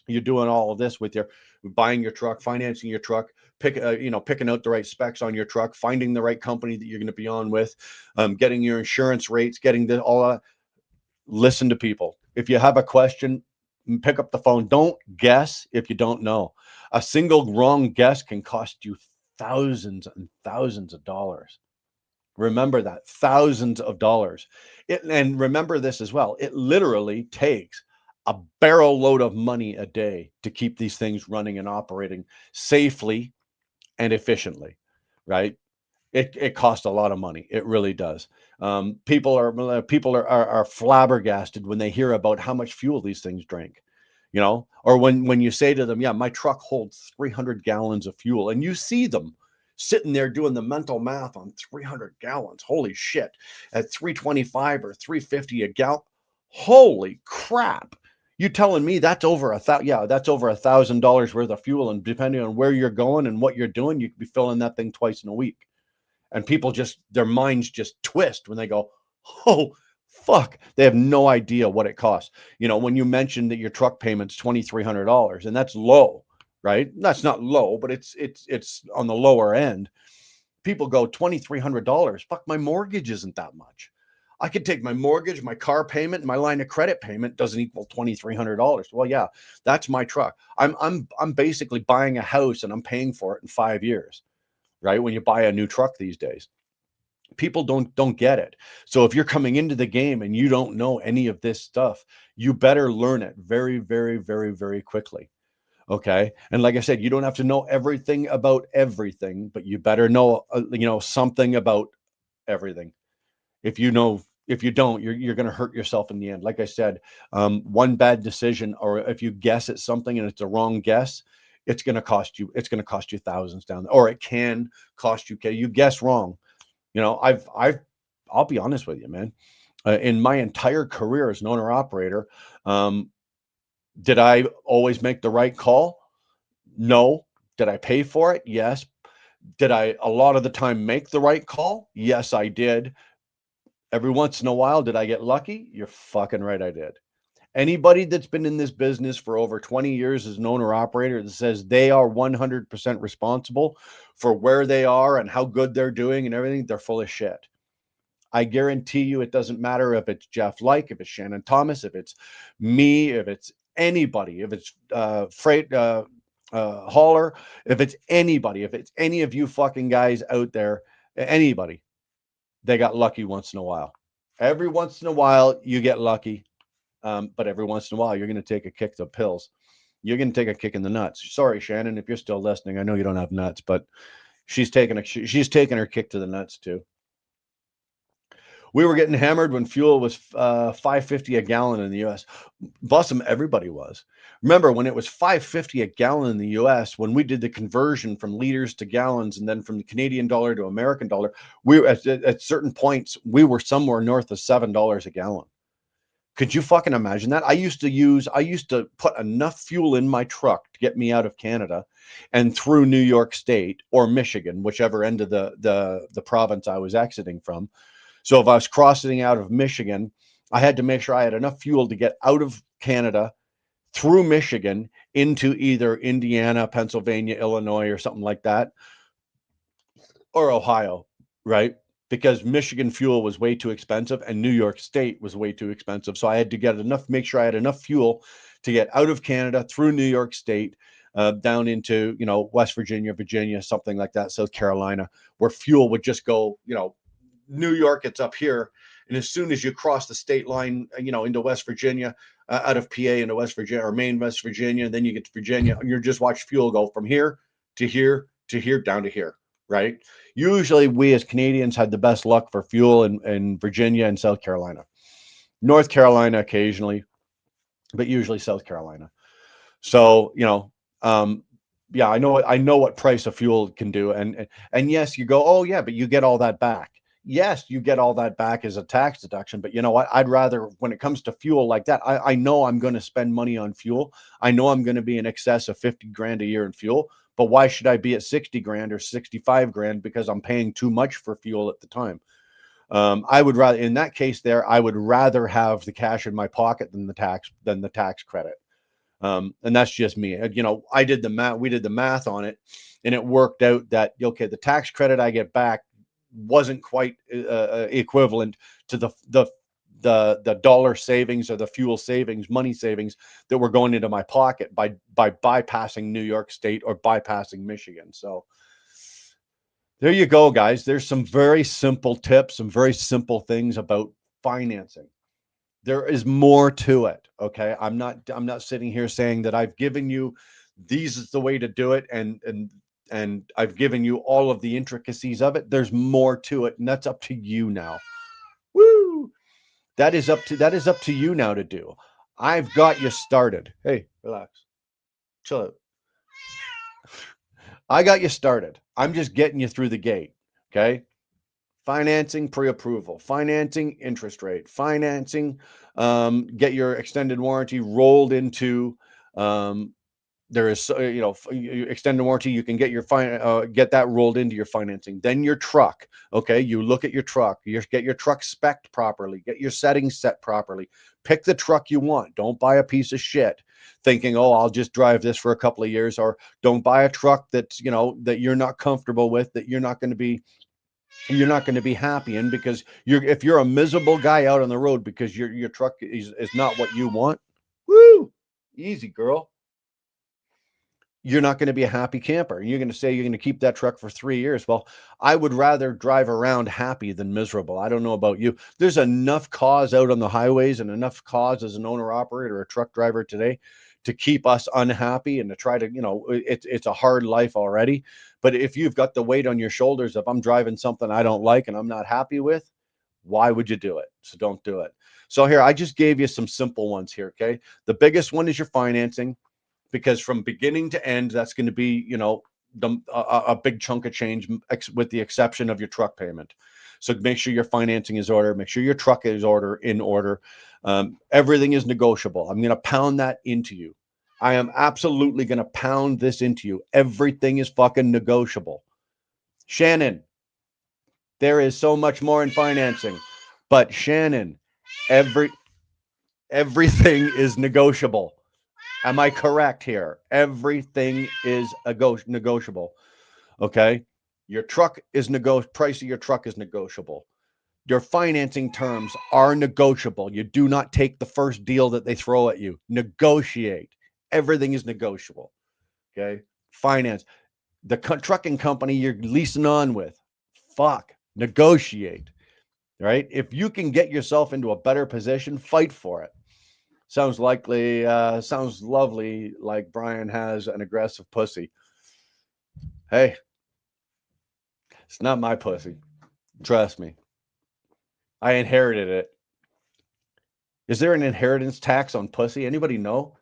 you're doing all of this with your buying your truck, financing your truck, picking out the right specs on your truck, finding the right company that you're going to be on with, getting your insurance rates, getting all. Listen to people. If you have a question, pick up the phone. Don't guess if you don't know. A single wrong guess can cost you thousands and thousands of dollars. Remember that, thousands of dollars. And remember this as well. It literally takes a barrel load of money a day to keep these things running and operating safely and efficiently, right? It costs a lot of money. It really does. People are flabbergasted when they hear about how much fuel these things drink, or when you say to them, yeah, my truck holds 300 gallons of fuel, and you see them sitting there doing the mental math on 300 gallons. Holy shit, at 325 or 350 a gallon. Holy crap. You telling me that's over that's over $1,000 worth of fuel. And depending on where you're going and what you're doing, you could be filling that thing twice in a week. And people their minds just twist when they go, oh, fuck. They have no idea what it costs. When you mentioned that your truck payment's $2,300, and that's low, right? That's not low, but it's on the lower end. People go, $2,300. Fuck, my mortgage isn't that much. I could take my mortgage, my car payment, and my line of credit payment doesn't equal $2,300. Well, yeah, that's my truck. I'm basically buying a house and I'm paying for it in 5 years. Right? When you buy a new truck these days, people don't get it. So if you're coming into the game and you don't know any of this stuff, you better learn it very, very, very, very quickly. Okay. And like I said, you don't have to know everything about everything, but you better know, something about everything. If you don't, you're going to hurt yourself in the end. Like I said, one bad decision, or if you guess at something and it's a wrong guess, it's going to cost you thousands down there, or it can cost you. Okay. You guess wrong. I'll be honest with you, man. In my entire career as an owner operator, did I always make the right call? No. Did I pay for it? Yes. Did I a lot of the time make the right call? Yes, I did. Every once in a while, did I get lucky? You're fucking right, I did. Anybody that's been in this business for over 20 years as an owner operator that says they are 100% responsible for where they are and how good they're doing and everything, they're full of shit. I guarantee you, it doesn't matter if it's Jeff Like, if it's Shannon Thomas, if it's me, if it's anybody, if it's freight hauler, if it's anybody, if it's any of you fucking guys out there, anybody, they got lucky once in a while. Every once in a while, you get lucky. But every once in a while, you're going to take a kick to pills. You're going to take a kick in the nuts. Sorry, Shannon, if you're still listening. I know you don't have nuts, but she's taking her kick to the nuts too. We were getting hammered when fuel was $5.50 a gallon in the U.S. Blossom, everybody was. Remember when it was $5.50 a gallon in the U.S. when we did the conversion from liters to gallons, and then from the Canadian dollar to American dollar, we were at certain points we were somewhere north of $7 a gallon. Could you fucking imagine that? I used to put enough fuel in my truck to get me out of Canada and through New York State or Michigan, whichever end of the province I was exiting from. So if I was crossing out of Michigan, I had to make sure I had enough fuel to get out of Canada through Michigan into either Indiana, Pennsylvania, Illinois, or something like that, or Ohio, right? Because Michigan fuel was way too expensive and New York State was way too expensive. So I had to make sure I had enough fuel to get out of Canada through New York State, down into, West Virginia, something like that, South Carolina, where fuel would just go, New York, it's up here. And as soon as you cross the state line, into West Virginia, out of PA into West Virginia or Maine, West Virginia, and then you get to Virginia, and you're just watch fuel go from here to here to here down to here. Right. Usually we as Canadians had the best luck for fuel in Virginia and South Carolina, North Carolina occasionally, but usually South Carolina. So, I know what price of fuel can do. And yes, you go, oh yeah, but you get all that back. Yes, you get all that back as a tax deduction, but you know what? I'd rather, when it comes to fuel like that, I know I'm going to spend money on fuel. I know I'm going to be in excess of 50 grand a year in fuel, but why should I be at 60 grand or 65 grand because I'm paying too much for fuel at the time? I would rather, in that case there, I would rather have the cash in my pocket than the tax credit. And that's just me. You know, we did the math on it, and it worked out that, okay, the tax credit I get back wasn't quite equivalent to the dollar savings or the fuel savings, money savings that were going into my pocket by bypassing New York State or bypassing Michigan. So there you go, guys. There's some very simple tips, some very simple things about financing. There is more to it. Okay. I'm not sitting here saying that I've given you these is the way to do it, and I've given you all of the intricacies of it. There's more to it, and that's up to you now. Woo! That is up to you now to do. I've got you started. Hey, relax. Chill out. I got you started. I'm just getting you through the gate. Okay. Financing pre-approval, financing interest rate, financing, get your extended warranty rolled into, there is, extended warranty, you can get get that rolled into your financing. Then your truck, okay, you look at your truck, you get your truck spec'd properly, get your settings set properly, pick the truck you want. Don't buy a piece of shit thinking, oh, I'll just drive this for a couple of years, or don't buy a truck that's, that you're not comfortable with, that you're not going to be happy in, because if you're a miserable guy out on the road because your truck is not what you want, woo, easy girl, you're not going to be a happy camper. You're going to say you're going to keep that truck for 3 years. Well, I would rather drive around happy than miserable. I don't know about you. There's enough cause out on the highways and enough cause as an owner operator or a truck driver today to keep us unhappy and to try to, it's a hard life already. But if you've got the weight on your shoulders, if I'm driving something I don't like and I'm not happy with, why would you do it? So don't do it. So here, I just gave you some simple ones here. Okay. The biggest one is your financing, because from beginning to end, that's going to be, a big chunk of change, with the exception of your truck payment. So make sure your financing is ordered. Make sure your truck is in order. Everything is negotiable. I'm going to pound that into you. I am absolutely going to pound this into you. Everything is fucking negotiable. Shannon, there is so much more in financing, but Shannon, everything is negotiable. Am I correct here? Everything is negotiable. Okay. Your truck is price of your truck is negotiable. Your financing terms are negotiable. You do not take the first deal that they throw at you. Negotiate. Everything is negotiable. Okay. Finance. The trucking company you're leasing on with, negotiate. Right. If you can get yourself into a better position, fight for it. Sounds lovely, like Brian has an aggressive pussy. Hey, it's not my pussy. Trust me. I inherited it. Is there an inheritance tax on pussy? Anybody know?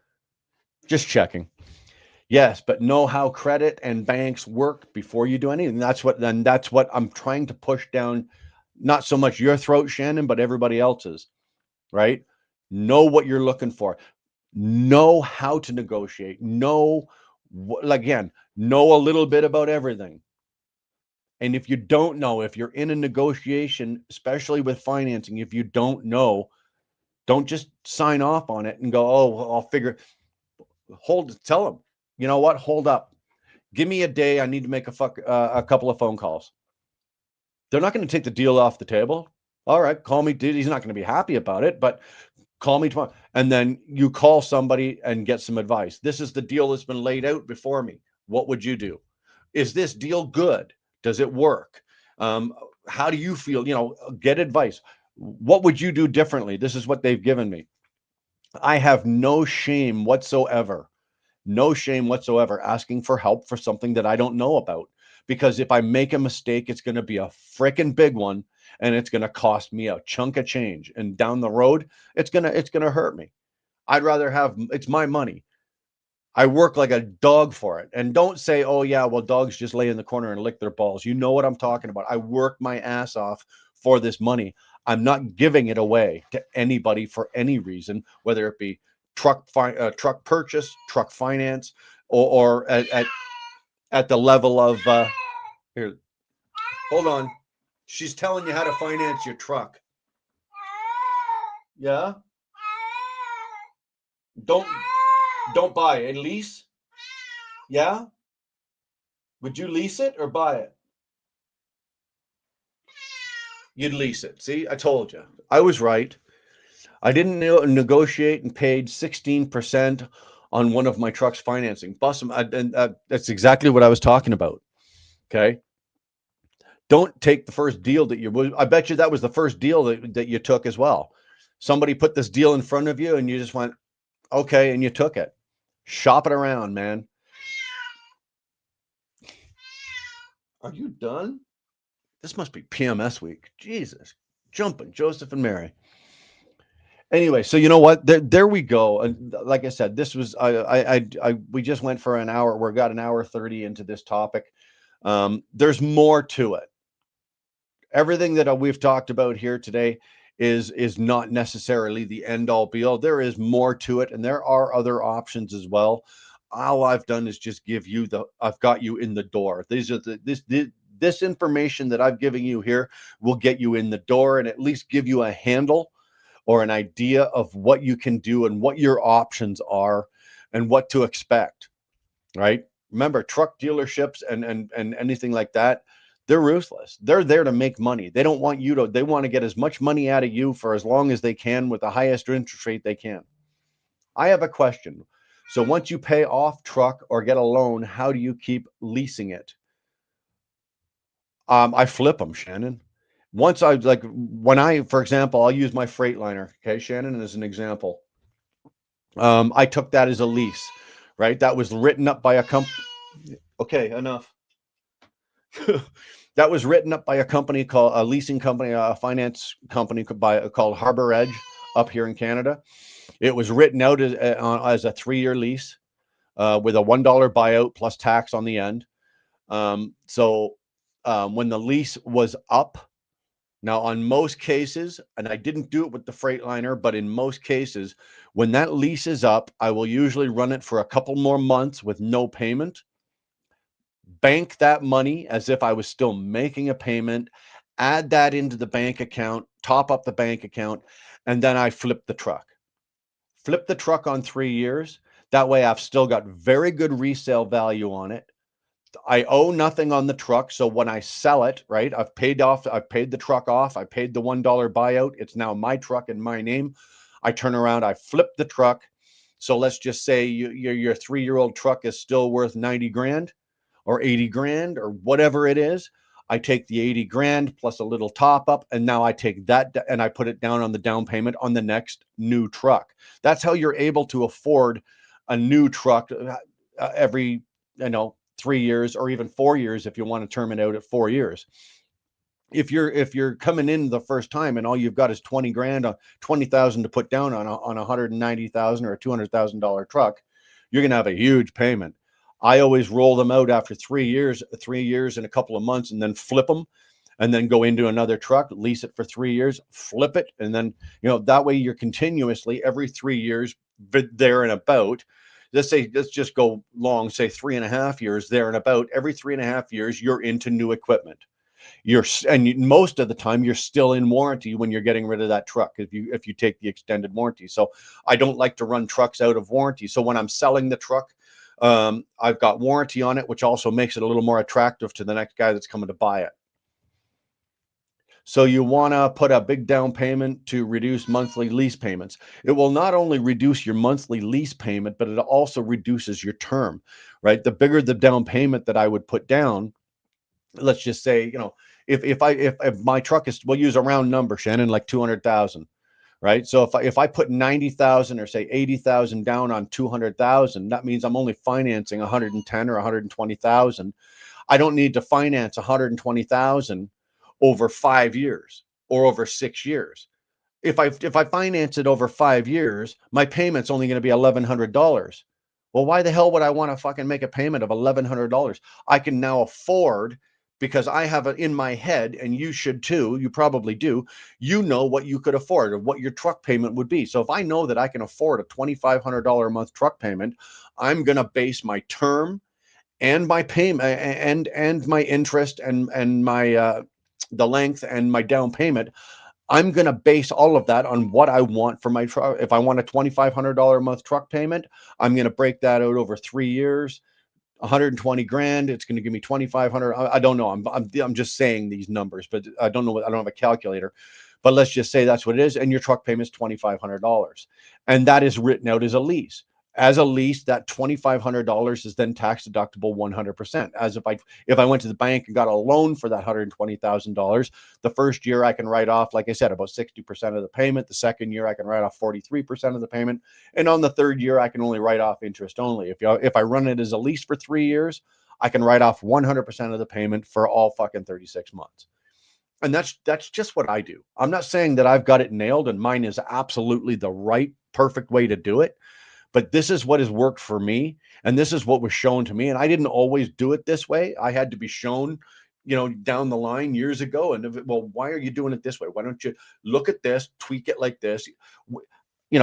Just checking. Yes, but know how credit and banks work before you do anything. That's what I'm trying to push down, not so much your throat, Shannon, but everybody else's, right? Know what you're looking for. Know how to negotiate. Know a little bit about everything. And if you don't know, if you're in a negotiation, especially with financing, if you don't know, don't just sign off on it and go, oh, well, I'll figure. Tell them, you know what? Hold up. Give me a day. I need to make a couple of phone calls. They're not going to take the deal off the table. All right, call me. Dude, he's not going to be happy about it, but call me tomorrow. And then you call somebody and get some advice. This is the deal that's been laid out before me. What would you do? Is this deal good? Does it work? How do you feel? Get advice. What would you do differently? This is what they've given me. I have no shame whatsoever asking for help for something that I don't know about. Because if I make a mistake, it's going to be a freaking big one, and it's going to cost me a chunk of change. And down the road, it's going to hurt me. I'd rather it's my money. I work like a dog for it. And don't say, oh yeah, well, dogs just lay in the corner and lick their balls. You know what I'm talking about. I work my ass off for this money. I'm not giving it away to anybody for any reason, whether it be truck purchase, truck finance, or at the level of here. Hold on. She's telling you how to finance your truck. Yeah. Don't buy it. Lease. Yeah. Would you lease it or buy it? You'd lease it. See, I told you. I was right. I didn't negotiate and paid 16% on one of my truck's financing. That's exactly what I was talking about. Okay. Don't take the first deal that you. I bet you that was the first deal that you took as well. Somebody put this deal in front of you, and you just went, okay, and you took it. Shop it around, man. Are you done? This must be PMS week. Jesus, jumping Joseph and Mary. Anyway, so you know what? There we go. And like I said, this was we just went for an hour. We got an hour 30 into this topic. There's more to it. Everything that we've talked about here today is not necessarily the end all be all. There is more to it, and there are other options as well. All I've done is just give you I've got you in the door. These are this information that I've given you here will get you in the door and at least give you a handle or an idea of what you can do and what your options are and what to expect, right? Remember, truck dealerships and anything like that, they're ruthless. They're there to make money. They don't want they want to get as much money out of you for as long as they can with the highest interest rate they can. I have a question. So once you pay off truck or get a loan, how do you keep leasing it? I flip them, Shannon. Once for example, I'll use my Freightliner. Okay, Shannon, as an example. I took that as a lease, right? That was written up by a company. Okay, enough. That was written up by a leasing company, a finance company called Harbor Edge up here in Canada. It was written out as a 3-year lease with a $1 buyout plus tax on the end. So when the lease was up, now on most cases, and I didn't do it with the Freightliner, but in most cases, when that lease is up, I will usually run it for a couple more months with no payment. Bank that money as if I was still making a payment, add that into the bank account, top up the bank account, and then I flip the truck. Flip the truck on 3 years. That way I've still got very good resale value on it. I owe nothing on the truck. So when I sell it, right, I've paid the truck off. I paid the $1 buyout. It's now my truck in my name. I turn around, I flip the truck. So let's just say your 3-year-old truck is still worth 90 grand or 80 grand or whatever it is. I take the 80 grand plus a little top up, and now I take that and I put it down on the down payment on the next new truck. That's how you're able to afford a new truck every 3 years or even 4 years if you want to term it out at 4 years. If you're coming in the first time and all you've got is 20 grand, 20,000 to put down on a $190,000 or a $200,000 truck, you're going to have a huge payment. I always roll them out after 3 years and a couple of months, and then flip them, and then go into another truck, lease it for 3 years, flip it, and then that way you're continuously every 3 years there and about. Let's just go long, say 3.5 years there and about. Every 3.5 years, you're into new equipment. Most of the time you're still in warranty when you're getting rid of that truck if you take the extended warranty. So I don't like to run trucks out of warranty. So when I'm selling the truck, I've got warranty on it, which also makes it a little more attractive to the next guy that's coming to buy it. So you want to put a big down payment to reduce monthly lease payments. It will not only reduce your monthly lease payment, but it also reduces your term, right? The bigger the down payment that I would put down, let's just say, if my truck is, we'll use a round number, Shannon, like 200,000, right? So if I put 90,000 or say 80,000 down on 200,000, that means I'm only financing 110 or 120,000. I don't need to finance 120,000 over 5 years or over 6 years. If I finance it over 5 years, my payment's only going to be $1,100. Well, why the hell would I want to fucking make a payment of $1,100? I can now afford because I have it in my head, and you should too, you probably do, you know what you could afford or what your truck payment would be. So if I know that I can afford a $2,500 a month truck payment, I'm going to base my term and my payment and my interest and my the length and my down payment. I'm going to base all of that on what I want for my truck. If I want a $2,500 a month truck payment, I'm going to break that out over 3 years, 120 grand. It's going to give me 2,500. I don't know. I'm just saying these numbers, but I don't know. I don't have a calculator, but let's just say that's what it is. And your truck payment is $2,500, and that is written out as a lease. As a lease, that $2,500 is then tax deductible 100%. As if I went to the bank and got a loan for that $120,000, the first year I can write off, like I said, about 60% of the payment. The second year I can write off 43% of the payment, and on the third year I can only write off interest only. If I run it as a lease for 3 years, I can write off 100% of the payment for all fucking 36 months. And that's just what I do. I'm not saying that I've got it nailed and mine is absolutely the right, perfect way to do it. But this is what has worked for me, and this is what was shown to me. And I didn't always do it this way. I had to be shown, down the line years ago. And well, why are you doing it this way? Why don't you look at this, tweak it like this? In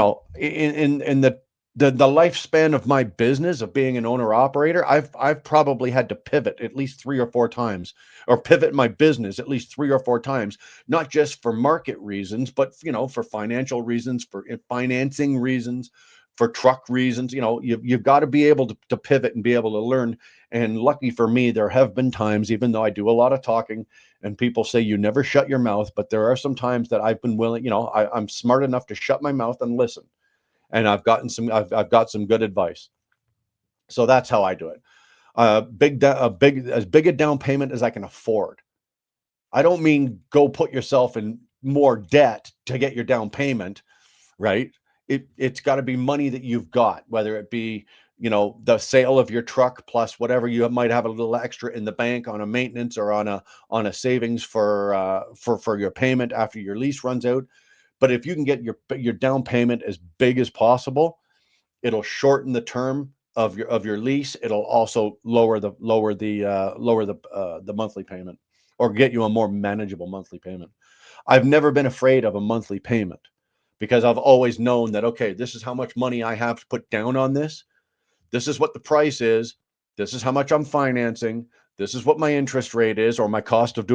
the lifespan of my business of being an owner operator, I've probably had to pivot at least 3 or 4 times, or pivot my business at least 3 or 4 times, not just for market reasons, but for financial reasons, for financing reasons, for truck reasons. You've got to be able to pivot and be able to learn. And lucky for me, there have been times, even though I do a lot of talking and people say you never shut your mouth, but there are some times that I've been willing, I'm smart enough to shut my mouth and listen. And I've got some good advice. So that's how I do it. As big a down payment as I can afford. I don't mean go put yourself in more debt to get your down payment, right? It's got to be money that you've got, whether it be, the sale of your truck plus whatever you might have a little extra in the bank on a maintenance or on a savings for your payment after your lease runs out. But if you can get your down payment as big as possible, it'll shorten the term of your lease. It'll also lower the monthly payment, or get you a more manageable monthly payment. I've never been afraid of a monthly payment, because I've always known that, okay, this is how much money I have to put down on this. This is what the price is. This is how much I'm financing. This is what my interest rate is, or my cost of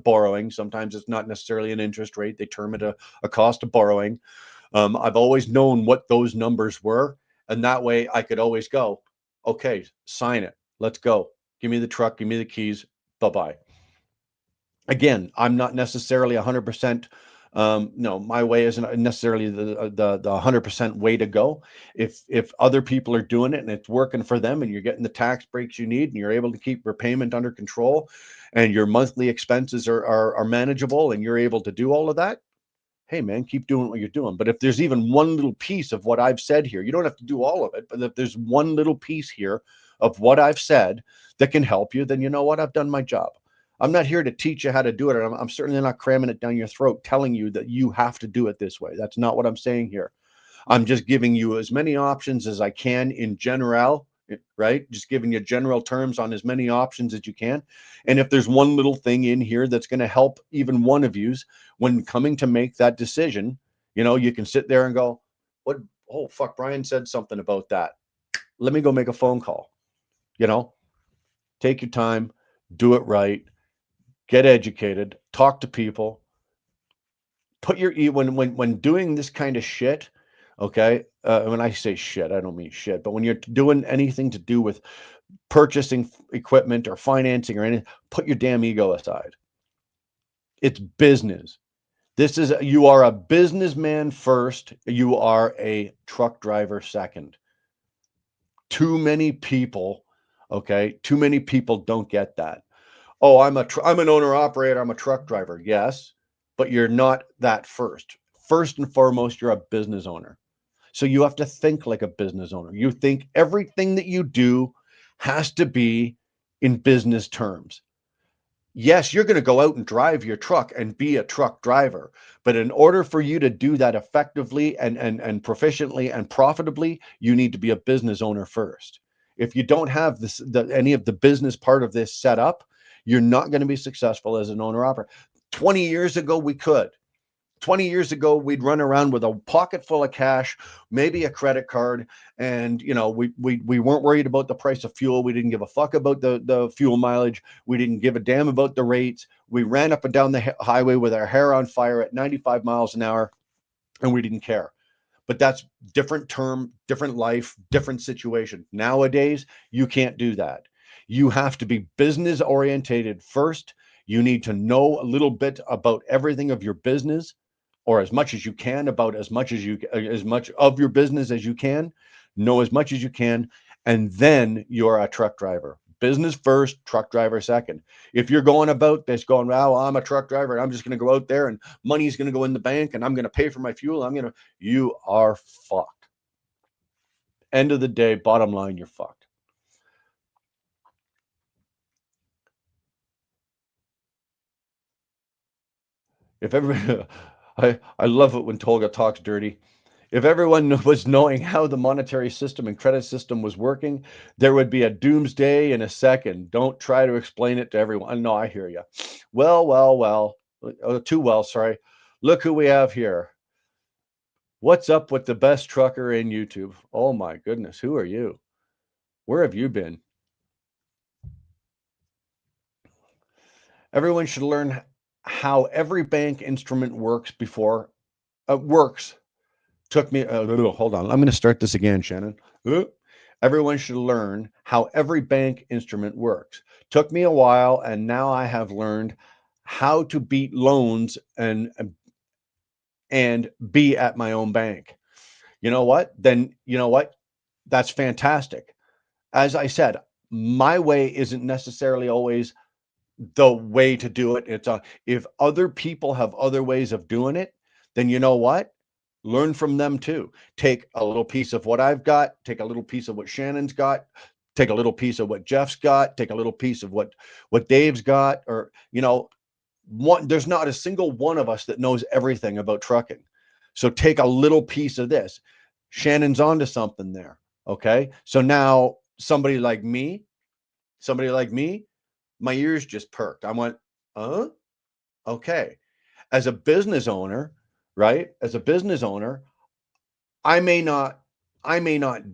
borrowing. Sometimes it's not necessarily an interest rate. They term it a cost of borrowing. I've always known what those numbers were. And that way I could always go, okay, sign it. Let's go. Give me the truck. Give me the keys. Bye-bye. Again, I'm not necessarily 100%. No, my way isn't necessarily the 100% way to go. If other people are doing it and it's working for them, and you're getting the tax breaks you need, and you're able to keep your payment under control, and your monthly expenses are manageable, and you're able to do all of that, hey man, keep doing what you're doing. But if there's even one little piece of what I've said here, you don't have to do all of it, but if there's one little piece here of what I've said that can help you, then you know what? I've done my job. I'm not here to teach you how to do it. I'm certainly not cramming it down your throat, telling you that you have to do it this way. That's not what I'm saying here. I'm just giving you as many options as I can in general, right? Just giving you general terms on as many options as you can. And if there's one little thing in here that's going to help even one of yous when coming to make that decision, you can sit there and go, what? Oh, fuck, Brian said something about that. Let me go make a phone call. Take your time, do it right. Get educated, talk to people, put your when doing this kind of shit. Okay. When I say shit, I don't mean shit, but when you're doing anything to do with purchasing equipment or financing or anything, put your damn ego aside. It's business. You are a businessman first. You are a truck driver second. Too many people don't get that. Oh, I'm an owner operator. I'm a truck driver. Yes, but you're not that first. First and foremost, you're a business owner. So you have to think like a business owner. You think everything that you do has to be in business terms. Yes, you're going to go out and drive your truck and be a truck driver. But in order for you to do that effectively and proficiently and profitably, you need to be a business owner first. If you don't have any of the business part of this set up, You're not going to be successful as an owner operator. 20 years ago, we could. 20 years ago, we'd run around with a pocket full of cash, maybe a credit card, and we weren't worried about the price of fuel. We didn't give a fuck about the fuel mileage. We didn't give a damn about the rates. We ran up and down the highway with our hair on fire at 95 miles an hour, and we didn't care. But that's different term, different life, different situation. Nowadays, you can't do that. You have to be business orientated first. You need to know a little bit about everything of your business, or as much as you can about as much of your business as you can. Know as much as you can, and then you're a truck driver. Business first, truck driver second. If you're going about this going, well, I'm a truck driver and I'm just going to go out there and money's going to go in the bank and I'm going to pay for my fuel, you are fucked. End of the day, bottom line, you're fucked. If everybody, I love it when Tolga talks dirty. If everyone was knowing how the monetary system and credit system was working, there would be a doomsday in a second. Don't try to explain it to everyone. No, I hear you. Well. Too well, sorry. Look who we have here. What's up with the best trucker in YouTube? Oh my goodness, who are you? Where have you been? Everyone should learn how every bank instrument works before works. Took me hold on. I'm going to start this again, Shannon. Everyone should learn how every bank instrument works. Took me a while, and now I have learned how to beat loans and be at my own bank. You know what? Then you know what? That's fantastic. As I said, my way isn't necessarily always the way to do it. If other people have other ways of doing it, then you know what? Learn from them too. Take a little piece of what I've got, take a little piece of what Shannon's got, take a little piece of what Jeff's got, take a little piece of what Dave's got, or there's not a single one of us that knows everything about trucking. So take a little piece of this. Shannon's onto something there. Okay. So now somebody like me, my ears just perked. I went, okay. As a business owner, right? As a business owner, I may not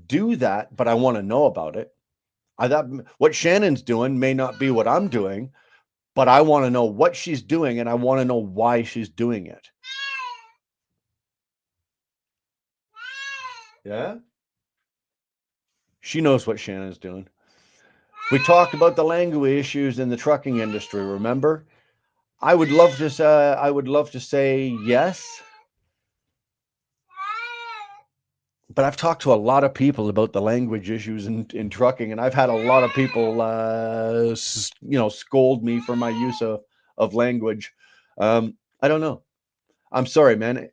do that, but I want to know about it. What Shannon's doing may not be what I'm doing, but I want to know what she's doing and I want to know why she's doing it. Yeah? She knows what Shannon's doing. We talked about the language issues in the trucking industry, remember? I would love to say yes. But I've talked to a lot of people about the language issues in trucking, and I've had a lot of people, scold me for my use of language. I don't know. I'm sorry, man.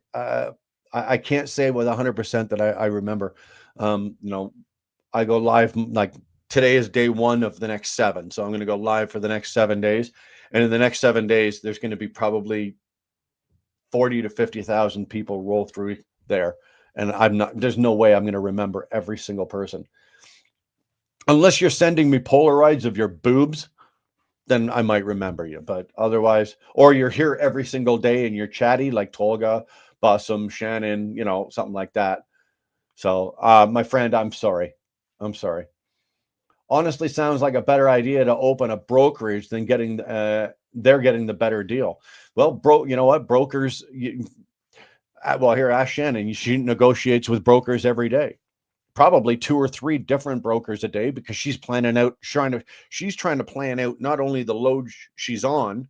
I can't say with 100% that I remember. I go live, like today is day 1 of the next 7. So I'm going to go live for the next 7 days. And in the next 7 days, there's going to be probably 40 to 50,000 people roll through there. And there's no way I'm going to remember every single person. Unless you're sending me Polaroids of your boobs, then I might remember you. But otherwise, or you're here every single day and you're chatty like Tolga, Bassam, Shannon, something like that. So, my friend, I'm sorry. Honestly, sounds like a better idea to open a brokerage than getting the better deal. Well, you know what? Brokers, here, ask Shannon. She negotiates with brokers every day, probably 2 or 3 different brokers a day, because she's trying to plan out not only the load she's on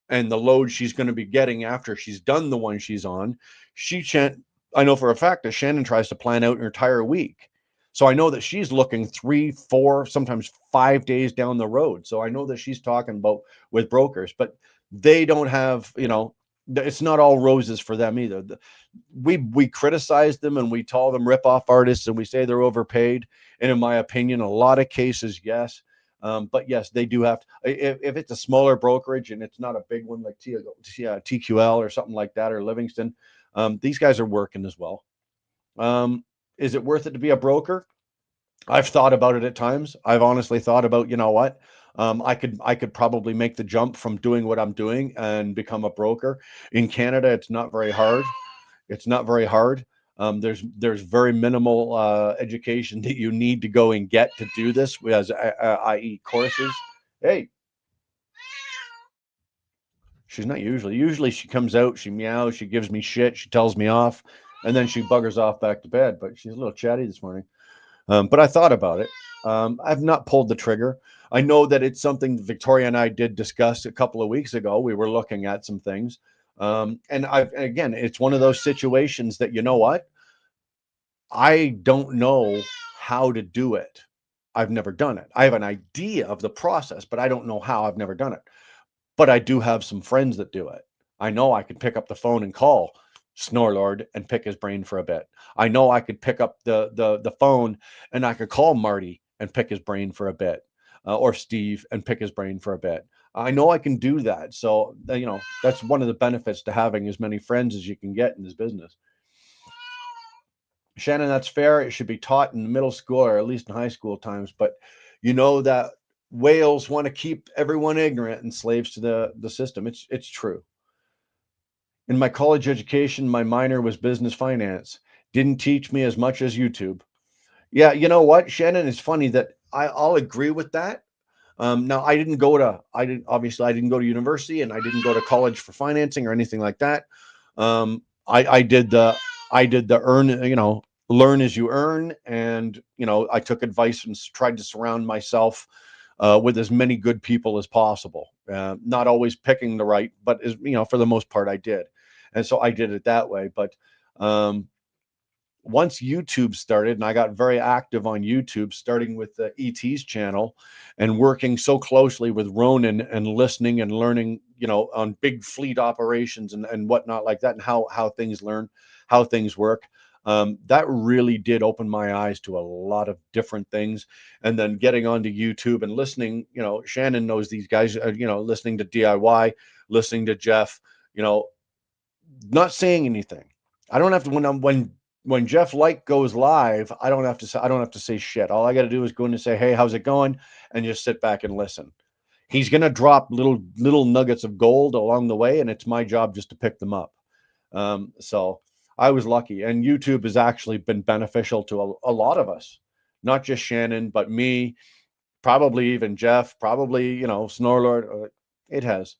and the load she's going to be getting after she's done the one she's on. I know for a fact that Shannon tries to plan out an entire week. So I know that she's looking 3, 4, sometimes 5 days down the road. So I know that she's talking about with brokers, but they don't have, it's not all roses for them either. We criticize them and we call them rip-off artists and we say they're overpaid. And in my opinion, a lot of cases, yes. But yes, they do have to, if it's a smaller brokerage and it's not a big one like TQL or something like that, or Livingston, these guys are working as well. Is it worth it to be a broker? I've thought about it at times. I've honestly thought about, I could probably make the jump from doing what I'm doing and become a broker. In Canada, it's not very hard. It's not very hard. There's very minimal education that you need to go and get to do this, as i.e. courses. Hey, she's not usually. Usually she comes out, she meows, she gives me shit, she tells me off, and then she buggers off back to bed. But she's a little chatty this morning. But I thought about it. I've not pulled the trigger. I know that it's something Victoria and I did discuss a couple of weeks ago. We were looking at some things. And again, it's one of those situations that, you know what? I don't know how to do it. I've never done it. I have an idea of the process, but I don't know how. I've never done it. But I do have some friends that do it. I know I could pick up the phone and call Snorlord and pick his brain for a bit. I know I could pick up the phone and I could call Marty and pick his brain for a bit, or Steve and pick his brain for a bit. I know I can do that. So, that's one of the benefits to having as many friends as you can get in this business. Shannon, that's fair. It should be taught in middle school or at least in high school times. But you know that whales want to keep everyone ignorant and slaves to the system. It's true. In my college education, my minor was business finance. Didn't teach me as much as YouTube. Yeah, you know what, Shannon? It's funny that I'll agree with that. Now, I didn't obviously I didn't go to university and I didn't go to college for financing or anything like that. I did the learn as you earn. And, I took advice and tried to surround myself with as many good people as possible. Not always picking the right, but for the most part, I did. And so I did it that way. But once YouTube started, and I got very active on YouTube, starting with the ET's channel and working so closely with Ronan and listening and learning, on big fleet operations and whatnot like that, and how things work. That really did open my eyes to a lot of different things. And then getting onto YouTube and listening, Shannon knows these guys, listening to DIY, listening to Jeff, not saying anything. I don't have to, when Jeff Light goes live, I don't have to say shit. All I got to do is go in and say, "Hey, how's it going?" and just sit back and listen. He's going to drop little nuggets of gold along the way, and it's my job just to pick them up. So I was lucky, and YouTube has actually been beneficial to a lot of us, not just Shannon, but me, probably even Jeff, probably, Snorlord. It has.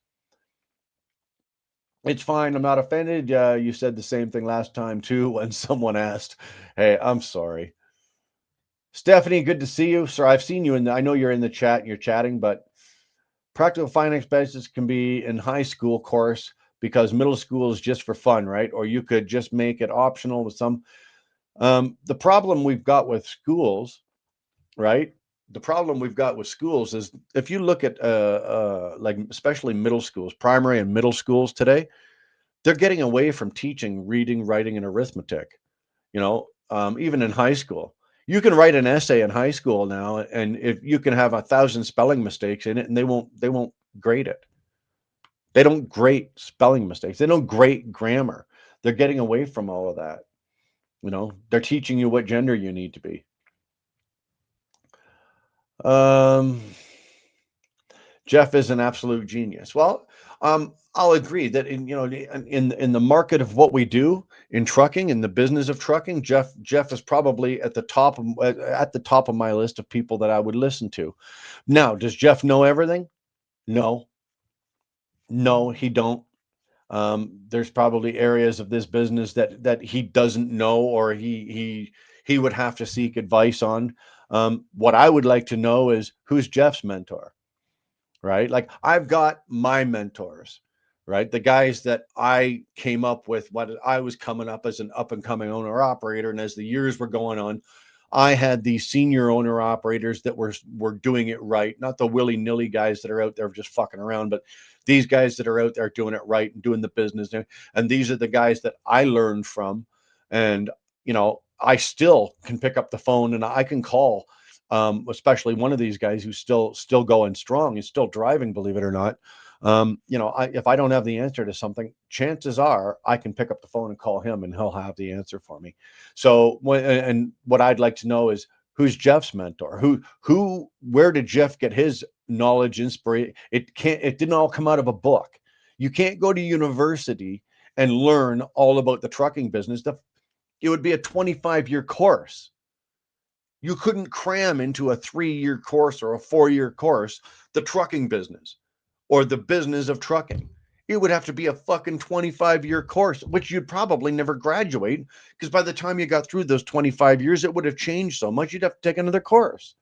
It's fine. I'm not offended. You said the same thing last time too when someone asked. Hey, I'm sorry. Stephanie, good to see you. Sir, I've seen you I know you're in the chat and you're chatting, but practical finance basics can be in high school course because middle school is just for fun, right? Or you could just make it optional with some. The problem we've got with schools, right? The problem we've got with schools is if you look at like especially middle schools, primary and middle schools today, they're getting away from teaching reading, writing, and arithmetic. Even in high school, you can write an essay in high school now, and if you can have 1,000 spelling mistakes in it, and they won't grade it. They don't grade spelling mistakes. They don't grade grammar. They're getting away from all of that. They're teaching you what gender you need to be. Jeff is an absolute genius. Well, I'll agree that in the market of what we do in trucking, in the business of trucking, Jeff is probably at the top of my list of people that I would listen to. Now, does Jeff know everything? No, he don't. There's probably areas of this business that he doesn't know, or he would have to seek advice on. What I would like to know is who's Jeff's mentor. Right? Like I've got my mentors, right? The guys that I came up with when I was coming up as an up and coming owner operator. And as the years were going on, I had these senior owner operators that were doing it right. Not the willy nilly guys that are out there just fucking around, but these guys that are out there doing it right and doing the business. And these are the guys that I learned from. And, I still can pick up the phone and I can call especially one of these guys who's still going strong, is still driving, believe it or not. If I don't have the answer to something, chances are I can pick up the phone and call him and he'll have the answer for me. So what I'd like to know is who's Jeff's mentor? Where did Jeff get his knowledge, inspiration. It didn't all come out of a book. You can't go to university and learn all about the trucking business. It would be a 25-year course. You couldn't cram into a 3-year course or a 4-year course the trucking business or the business of trucking. It would have to be a fucking 25-year course, which you'd probably never graduate, because by the time you got through those 25 years, it would have changed so much you'd have to take another course.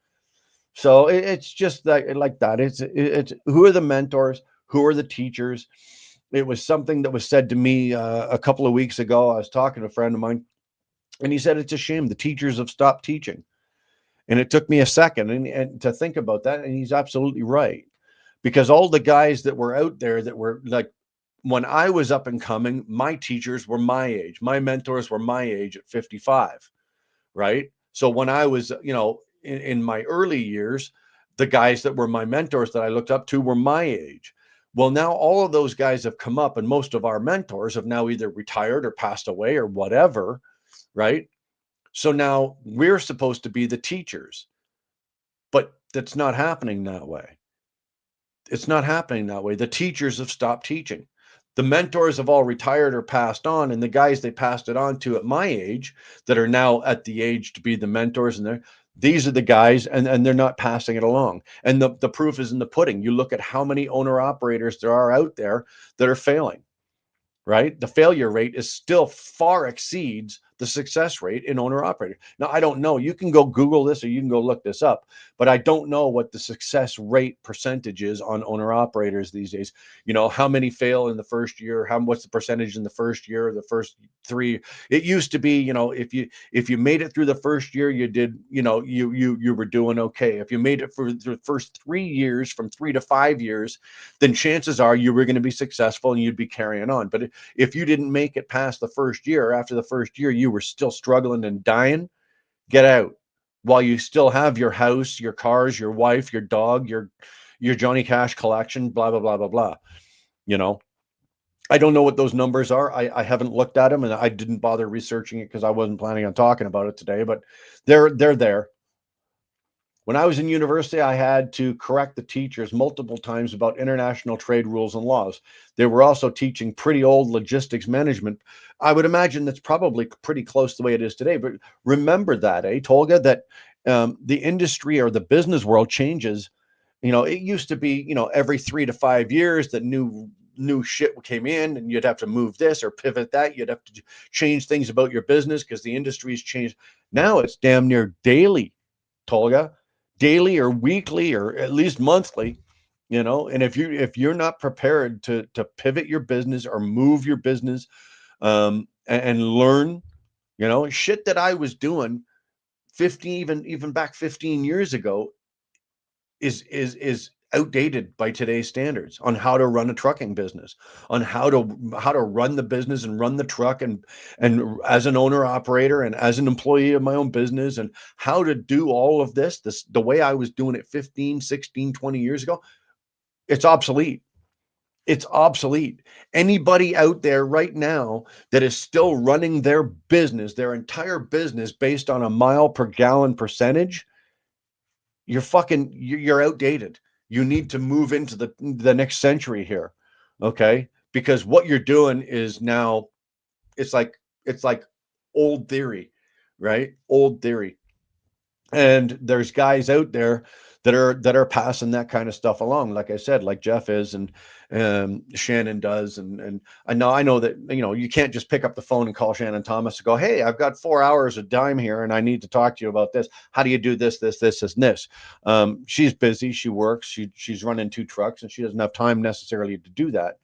So it's just like that. It's who are the mentors? Who are the teachers? It was something that was said to me a couple of weeks ago. I was talking to a friend of mine, and he said, it's a shame the teachers have stopped teaching. And it took me a second and to think about that. And he's absolutely right. Because all the guys that were out there that were like, when I was up and coming, my teachers were my age. My mentors were my age at 55, right? So when I was, in my early years, the guys that were my mentors that I looked up to were my age. Well, now all of those guys have come up, and most of our mentors have now either retired or passed away or whatever, right? So now we're supposed to be the teachers, but that's not happening that way. It's not happening that way. The teachers have stopped teaching. The mentors have all retired or passed on, and the guys they passed it on to at my age that are now at the age to be the mentors, and these are the guys, and they're not passing it along. And the proof is in the pudding. You look at how many owner operators there are out there that are failing, right? The failure rate is still far exceeds the success rate in owner operator. Now, I don't know. You can go Google this or you can go look this up, but I don't know what the success rate percentage is on owner operators these days. How many fail in the first year? What's the percentage in the first year, the first 3? It used to be, if you made it through the first year, you did, you were doing okay. If you made it for the first 3 years, from 3 to 5 years, then chances are you were going to be successful and you'd be carrying on. But if you didn't make it past the first year, after the first year, you were still struggling and dying, get out while you still have your house, your cars, your wife, your dog, your Johnny Cash collection, blah, blah, blah, blah, blah. I don't know what those numbers are. I haven't looked at them, and I didn't bother researching it because I wasn't planning on talking about it today, but they're there. When I was in university, I had to correct the teachers multiple times about international trade rules and laws. They were also teaching pretty old logistics management. I would imagine that's probably pretty close to the way it is today. But remember that, Tolga, that the industry or the business world changes. It used to be, every 3 to 5 years that new shit came in, and you'd have to move this or pivot that. You'd have to change things about your business because the industry's changed. Now it's damn near daily, Tolga. Daily or weekly or at least monthly, and if you're not prepared to pivot your business or move your business, and learn, shit that I was doing 15, even back 15 years ago is outdated by today's standards on how to run a trucking business, on how to run the business and run the truck, and as an owner operator and as an employee of my own business, and how to do all of this the way I was doing it 15, 16, 20 years ago. It's obsolete. It's obsolete. Anybody out there right now that is still running their business, their entire business, based on a mile per gallon percentage, you're outdated. You need to move into the next century here, okay? Because what you're doing is now, it's like old theory, right? Old theory. And there's guys out there that are passing that kind of stuff along, like I said, like Jeff is, and Shannon does, and I know that you can't just pick up the phone and call Shannon Thomas and go, hey, I've got 4 hours of time here and I need to talk to you about this. How do you do this, and this? She's busy, she works, she's running 2 trucks, and she doesn't have time necessarily to do that.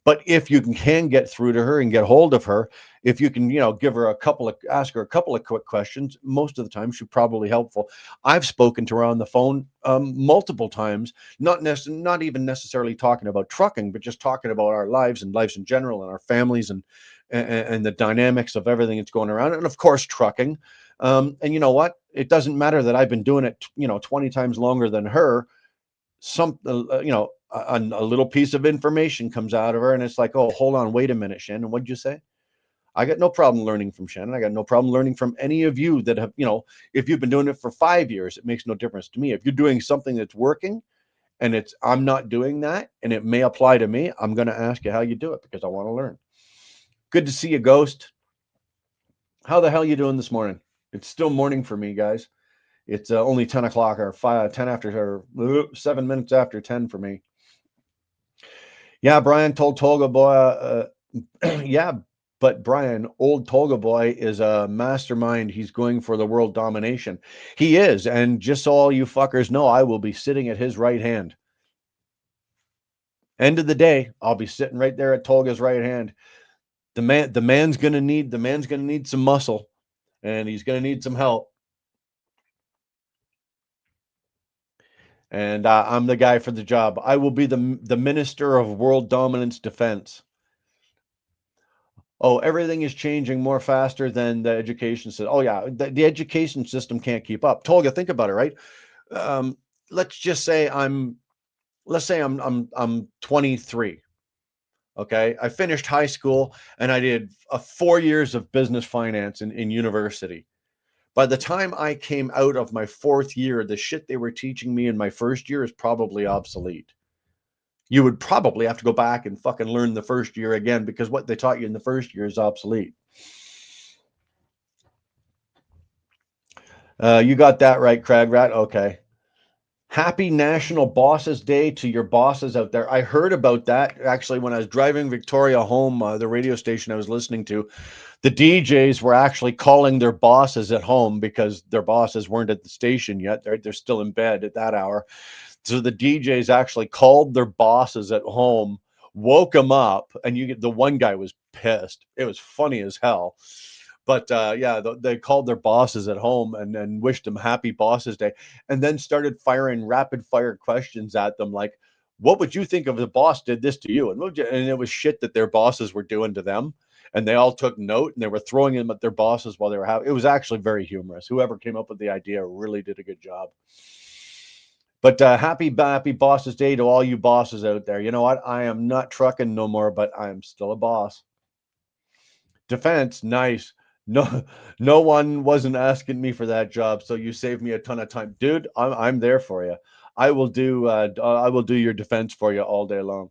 But if you can get through to her and get hold of her, if you can, ask her a couple of quick questions, most of the time she's probably helpful. I've spoken to her on the phone multiple times, not even necessarily talking about trucking, but just talking about our lives and lives in general, and our families, and the dynamics of everything that's going around, and of course trucking. And you know what? It doesn't matter that I've been doing it, 20 times longer than her. A little piece of information comes out of her, and it's like, oh, hold on, wait a minute, Shannon, what'd you say? I got no problem learning from Shannon. I got no problem learning from any of you that have, if you've been doing it for 5 years, it makes no difference to me. If you're doing something that's working and I'm not doing that, and it may apply to me, I'm going to ask you how you do it because I want to learn. Good to see you, Ghost. How the hell you doing this morning? It's still morning for me, guys. It's only 10 o'clock or 10 after, or 7 minutes after 10 for me. Yeah, Brian told Tolga Boy, yeah, but Brian, old Tolga Boy is a mastermind. He's going for the world domination. He is. And just so all you fuckers know, I will be sitting at his right hand. End of the day, I'll be sitting right there at Tolga's right hand. The man's gonna need some muscle, and he's gonna need some help. And I'm the guy for the job. I will be the minister of world dominance defense. Oh, everything is changing more faster than the education system. Oh yeah, the education system can't keep up. Tolga, think about it, right? Let's just say I'm 23. Okay, I finished high school and I did 4 years of business finance in university. By the time I came out of my 4th year, the shit they were teaching me in my 1st year is probably obsolete. You would probably have to go back and fucking learn the 1st year again because what they taught you in the 1st year is obsolete. You got that right, Crag Rat. Okay. Happy National Bosses Day to your bosses out there. I heard about that actually when I was driving Victoria home, the radio station I was listening to. The DJs were actually calling their bosses at home because their bosses weren't at the station yet. They're still in bed at that hour. So the DJs actually called their bosses at home, woke them up, and the one guy was pissed. It was funny as hell. But yeah, they called their bosses at home and then wished them happy Bosses Day, and then started firing rapid fire questions at them like, "What would you think if the boss did this to you?" And it was shit that their bosses were doing to them, and they all took note and they were throwing them at their bosses while they were having. It was actually very humorous. Whoever came up with the idea really did a good job. But happy Bosses Day to all you bosses out there. You know what? I am not trucking no more, but I am still a boss. Defense, nice. No one wasn't asking me for that job, so you saved me a ton of time, dude. I'm there for you. I will do your defense for you all day long.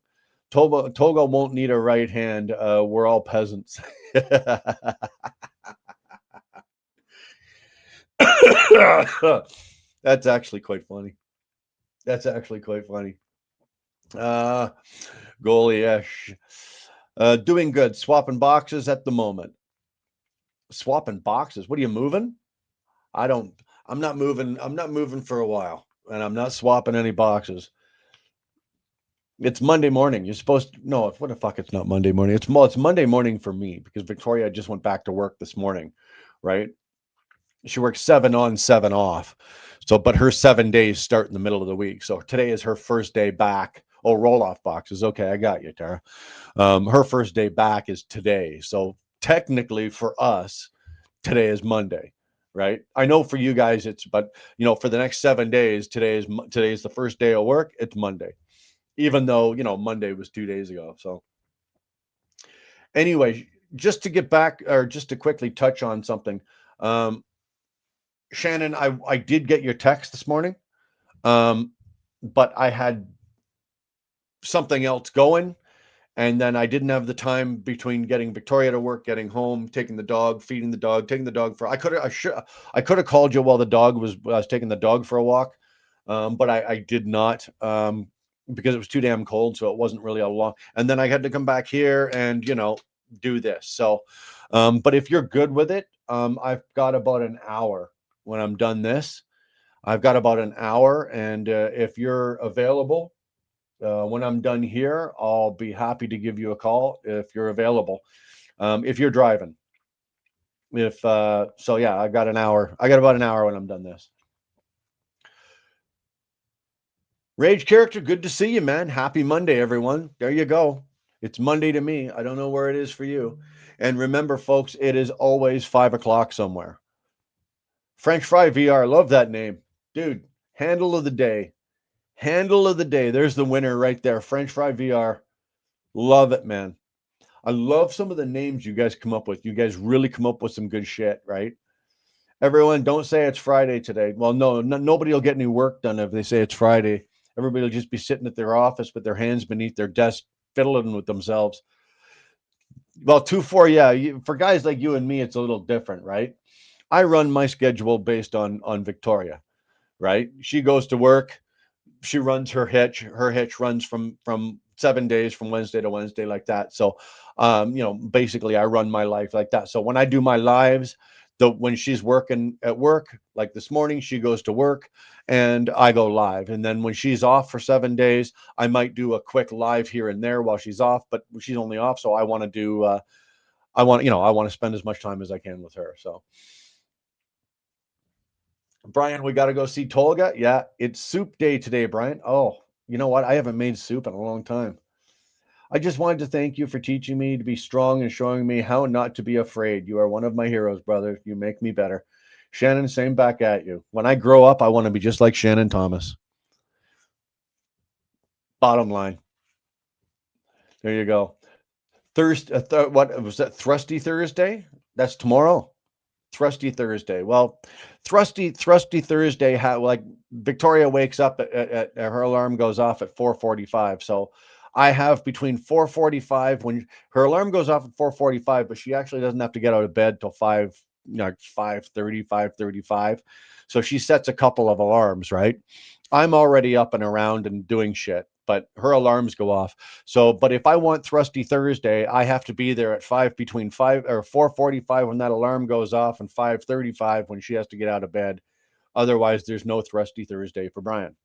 Toga won't need a right hand. We're all peasants. That's actually quite funny. Goalie, doing good. Swapping boxes at the moment. Swapping boxes. What are you moving? I'm not moving. I'm not moving for a while, and I'm not swapping any boxes. It's Monday morning. You're supposed to no. What the fuck? It's not Monday morning. It's Monday morning for me because Victoria just went back to work this morning, right? She works 7 on, 7 off. So, but her 7 days start in the middle of the week. So today is her first day back. Oh, roll off boxes. Okay, I got you, Tara. Her first day back is today. So technically for us, today is Monday, right? I know for you guys but for the next 7 days, today is the first day of work. It's Monday, even though Monday was 2 days ago. So anyway, just to get back, or just to quickly touch on something, Shannon, I did get your text this morning, but I had something else going. And then I didn't have the time between getting Victoria to work, getting home, taking the dog, feeding the dog, taking the dog for. I could have called you while I was taking the dog for a walk, but I did not because it was too damn cold, so it wasn't really a long. And then I had to come back here and do this. So, but if you're good with it, I've got about an hour when I'm done this. I've got about an hour, and if you're available. When I'm done here, I'll be happy to give you a call if you're available. If you're driving, so yeah, I've got an hour. I got about an hour when I'm done this. Rage Character, good to see you, man. Happy Monday, everyone. There you go. It's Monday to me. I don't know where it is for you. And remember, folks, it is always 5 o'clock somewhere. French Fry VR, love that name, dude. Handle of the day. Handle of the day. There's the winner right there. French Fry VR. Love it, man. I love some of the names you guys come up with. You guys really come up with some good shit, right? Everyone, don't say it's Friday today. Well, no, nobody will get any work done if they say it's Friday. Everybody will just be sitting at their office with their hands beneath their desk, fiddling with themselves. Well, 2-4, yeah. For guys like you and me, it's a little different, right? I run my schedule based on Victoria, right? She goes to work. She runs her hitch. Her hitch runs from 7 days, from Wednesday to Wednesday, like that. So, basically, I run my life like that. So when I do my lives, when she's working at work, like this morning, she goes to work and I go live. And then when she's off for 7 days, I might do a quick live here and there while she's off. But she's only off, so I want to do. I want to spend as much time as I can with her. So. Brian, we got to go see Tolga. Yeah, it's soup day today, Brian. Oh, you know what? I haven't made soup in a long time. I just wanted to thank you for teaching me to be strong and showing me how not to be afraid. You are one of my heroes, brother. You make me better. Shannon, same back at you. When I grow up, I want to be just like Shannon Thomas. Bottom line. There you go. Thursday, what was that? Thrusty Thursday? That's tomorrow. Thrusty Thursday. Well, Thrusty Thursday. Like Victoria wakes up at her alarm goes off at 4:45. So I have between 4:45 when her alarm goes off at 4:45, but she actually doesn't have to get out of bed till 5:30, 5:35. So she sets a couple of alarms, right? I'm already up and around and doing shit, but her alarms go off. So, but if I want Thrusty Thursday, I have to be there at between 5 or 4:45 when that alarm goes off and 5:35 when she has to get out of bed. Otherwise, there's no Thrusty Thursday for Brian.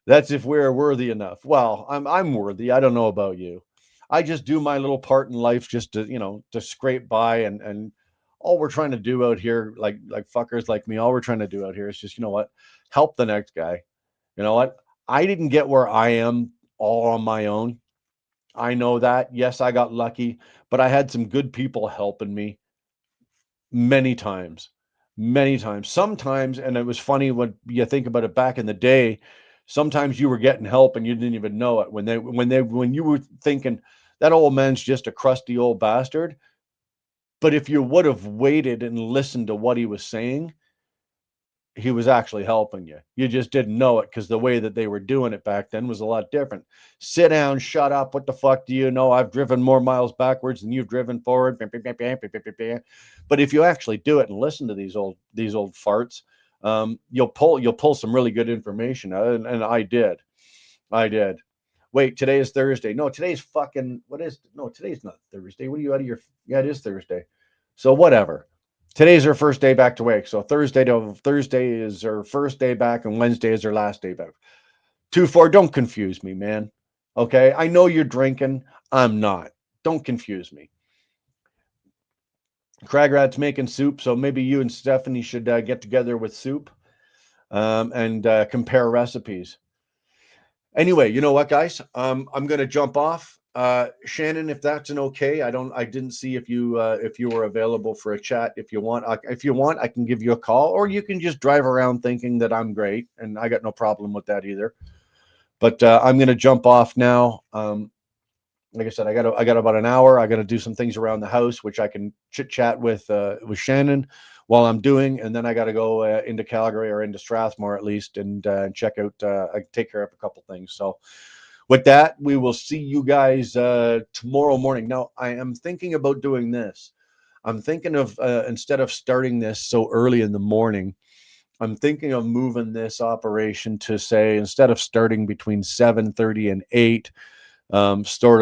That's if we're worthy enough. Well, I'm worthy. I don't know about you. I just do my little part in life just to scrape by, and all we're trying to do out here, like fuckers like me, all we're trying to do out here is just, help the next guy. You know what? I didn't get where I am all on my own. I know that. Yes, I got lucky, but I had some good people helping me many times. Many times. Sometimes, and it was funny when you think about it back in the day, sometimes you were getting help and you didn't even know it. When you were thinking that old man's just a crusty old bastard. But if you would have waited and listened to what he was saying, he was actually helping you. You just didn't know it because the way that they were doing it back then was a lot different. Sit down, shut up. What the fuck do you know? I've driven more miles backwards than you've driven forward. But if you actually do it and listen to these old farts, you'll pull some really good information out. And I did. Wait, today is Thursday. No, today's fucking today's not Thursday. What are you out of your? Yeah, it is Thursday. So whatever. Today's her first day back to work. So Thursday is her first day back, and Wednesday is her last day back. 2-4, don't confuse me, man. Okay, I know you're drinking. I'm not. Don't confuse me. Cragrat's making soup, so maybe you and Stephanie should get together with soup and compare recipes. Anyway, you know what, guys? I'm going to jump off. Shannon, if that's an okay, I didn't see if you were available for a chat. If you want, I can give you a call, or you can just drive around thinking that I'm great, and I got no problem with that either. But I'm going to jump off now. Like I said, I got about an hour. I got to do some things around the house, which I can chit chat with Shannon while I'm doing, and then I got to go into Calgary or into Strathmore at least and check out. I take care of a couple things. So with that, we will see you guys tomorrow morning. Now, I am thinking about doing this. I'm thinking of instead of starting this so early in the morning, I'm thinking of moving this operation to, say, instead of starting between 7:30 and 8, sort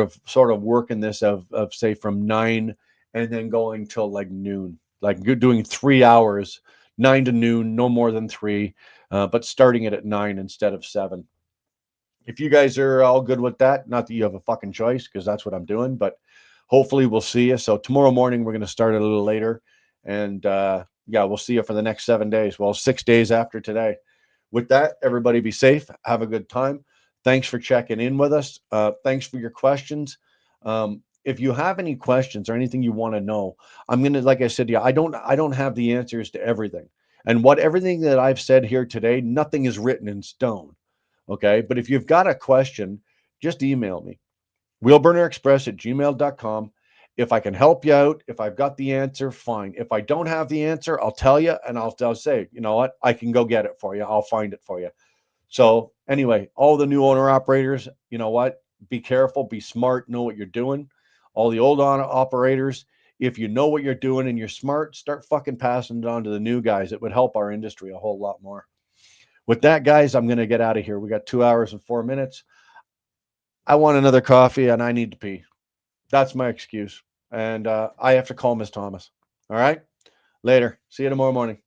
of working this of say from 9 and then going till like noon, like you're doing 3 hours, 9 to noon, no more than 3, but starting it at 9 instead of 7. If you guys are all good with that, not that you have a fucking choice, because that's what I'm doing, but hopefully we'll see you. So tomorrow morning, we're going to start a little later. And yeah, we'll see you for the next 7 days. Well, 6 days after today. With that, everybody be safe. Have a good time. Thanks for checking in with us. Thanks for your questions. If you have any questions or anything you want to know, I'm going to, like I said, yeah, I don't have the answers to everything. And everything that I've said here today, nothing is written in stone. Okay. But if you've got a question, just email me, wheelburnerexpress@gmail.com. If I can help you out, if I've got the answer, fine. If I don't have the answer, I'll tell you, and I'll say, you know what, I can go get it for you. I'll find it for you. So anyway, all the new owner operators, you know what? Be careful, be smart, know what you're doing. All the old owner operators, if you know what you're doing and you're smart, start fucking passing it on to the new guys. It would help our industry a whole lot more. With that, guys, I'm going to get out of here. We got 2 hours and 4 minutes. I want another coffee and I need to pee. That's my excuse. And I have to call Miss Thomas. All right. Later. See you tomorrow morning.